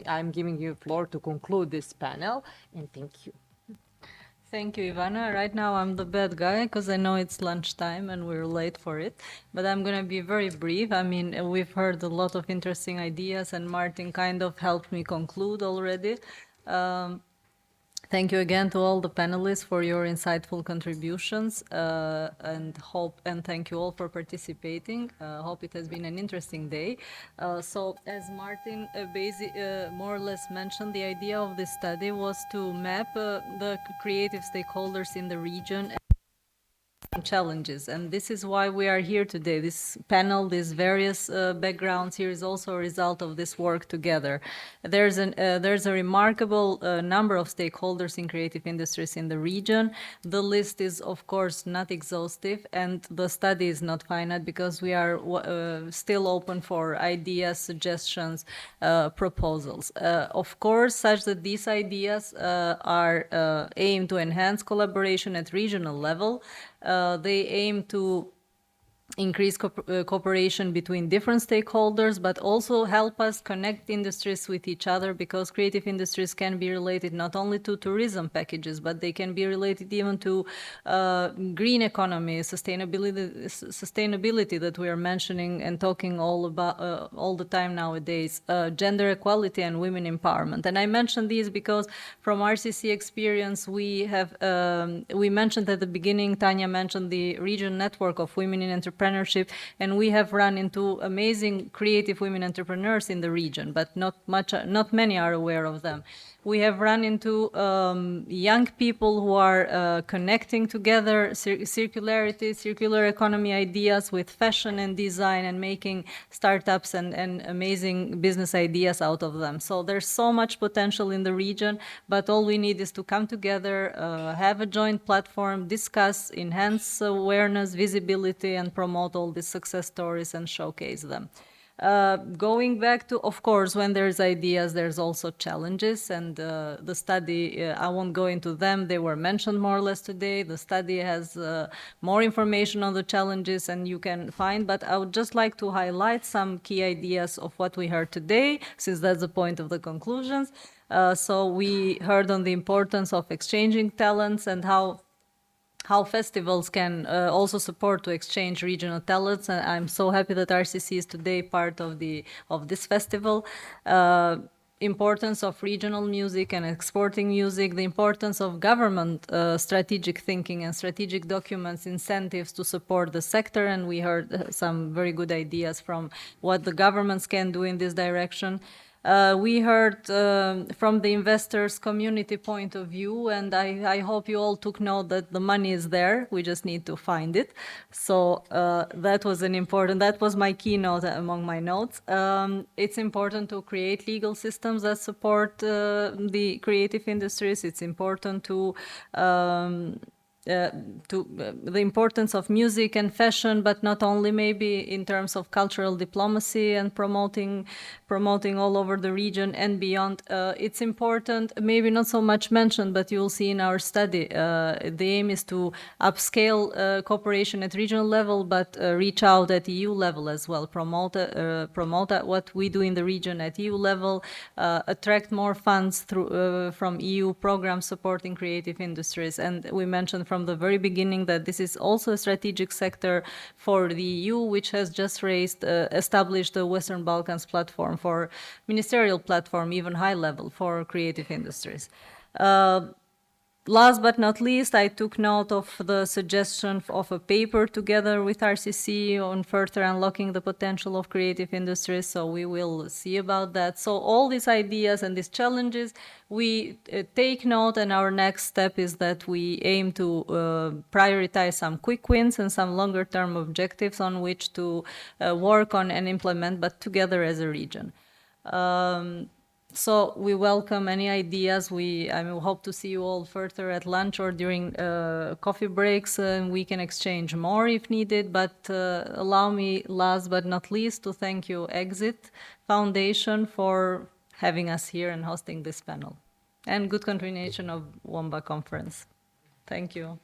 I'm giving you the floor to conclude this panel, and thank you. Thank you, Ivana. Right now I'm the bad guy because I know it's lunchtime and we're late for it, but I'm going to be very brief. I mean, we've heard a lot of interesting ideas and Martin kind of helped me conclude already. Thank you again to all the panelists for your insightful contributions and thank you all for participating. Hope it has been an interesting day. So as Martin more or less mentioned, the idea of this study was to map the creative stakeholders in the region challenges, and this is why we are here today. This panel, these various backgrounds here, is also a result of this work together. There's a remarkable number of stakeholders in creative industries in the region. The list is, of course, not exhaustive, and the study is not finite because we are still open for ideas, suggestions, proposals. Of course, such that these ideas are aimed to enhance collaboration at regional level. They aim to increase cooperation between different stakeholders, but also help us connect industries with each other, because creative industries can be related not only to tourism packages, but they can be related even to green economy, sustainability that we are mentioning and talking all about all the time nowadays, gender equality and women empowerment. And I mention these because from RCC experience, we have, we mentioned at the beginning, Tanya mentioned the region network of women in entrepreneurship, and we have run into amazing creative women entrepreneurs in the region, but not many are aware of them. We have run into young people who are connecting together circularity, circular economy ideas with fashion and design, and making startups and amazing business ideas out of them. So there's so much potential in the region, but all we need is to come together, have a joint platform, discuss, enhance awareness, visibility, and promote all these success stories and showcase them. Going back to, of course, when there's ideas, there's also challenges, and the study, I won't go into them, they were mentioned more or less today. The study has more information on the challenges, and you can find, but I would just like to highlight some key ideas of what we heard today, since that's the point of the conclusions. So we heard on the importance of exchanging talents and how festivals can also support to exchange regional talents. And I'm so happy that RCC is today part of this festival. Importance of regional music and exporting music, the importance of government strategic thinking and strategic documents, incentives to support the sector, and we heard some very good ideas from what the governments can do in this direction. We heard from the investors' community point of view, and I hope you all took note that the money is there, we just need to find it. So that was my keynote among my notes. It's important to create legal systems that support the creative industries. It's important to the importance of music and fashion, but not only, maybe in terms of cultural diplomacy and promoting all over the region and beyond. It's important, maybe not so much mentioned, but you'll see in our study, the aim is to upscale cooperation at regional level, but reach out at EU level as well, promote what we do in the region at EU level, attract more funds through from EU programs supporting creative industries. And we mentioned from the very beginning that this is also a strategic sector for the EU, which has just established the Western Balkans platform for ministerial platform, even high level, for creative industries. Last but not least, I took note of the suggestion of a paper together with RCC on further unlocking the potential of creative industries, so we will see about that. So all these ideas and these challenges, we take note, and our next step is that we aim to prioritize some quick wins and some longer-term objectives on which to work on and implement, but together as a region. So we welcome any ideas. We hope to see you all further at lunch or during coffee breaks, and we can exchange more if needed. But allow me, last but not least, to thank you, Exit Foundation, for having us here and hosting this panel. And good continuation of WOMBA conference. Thank you.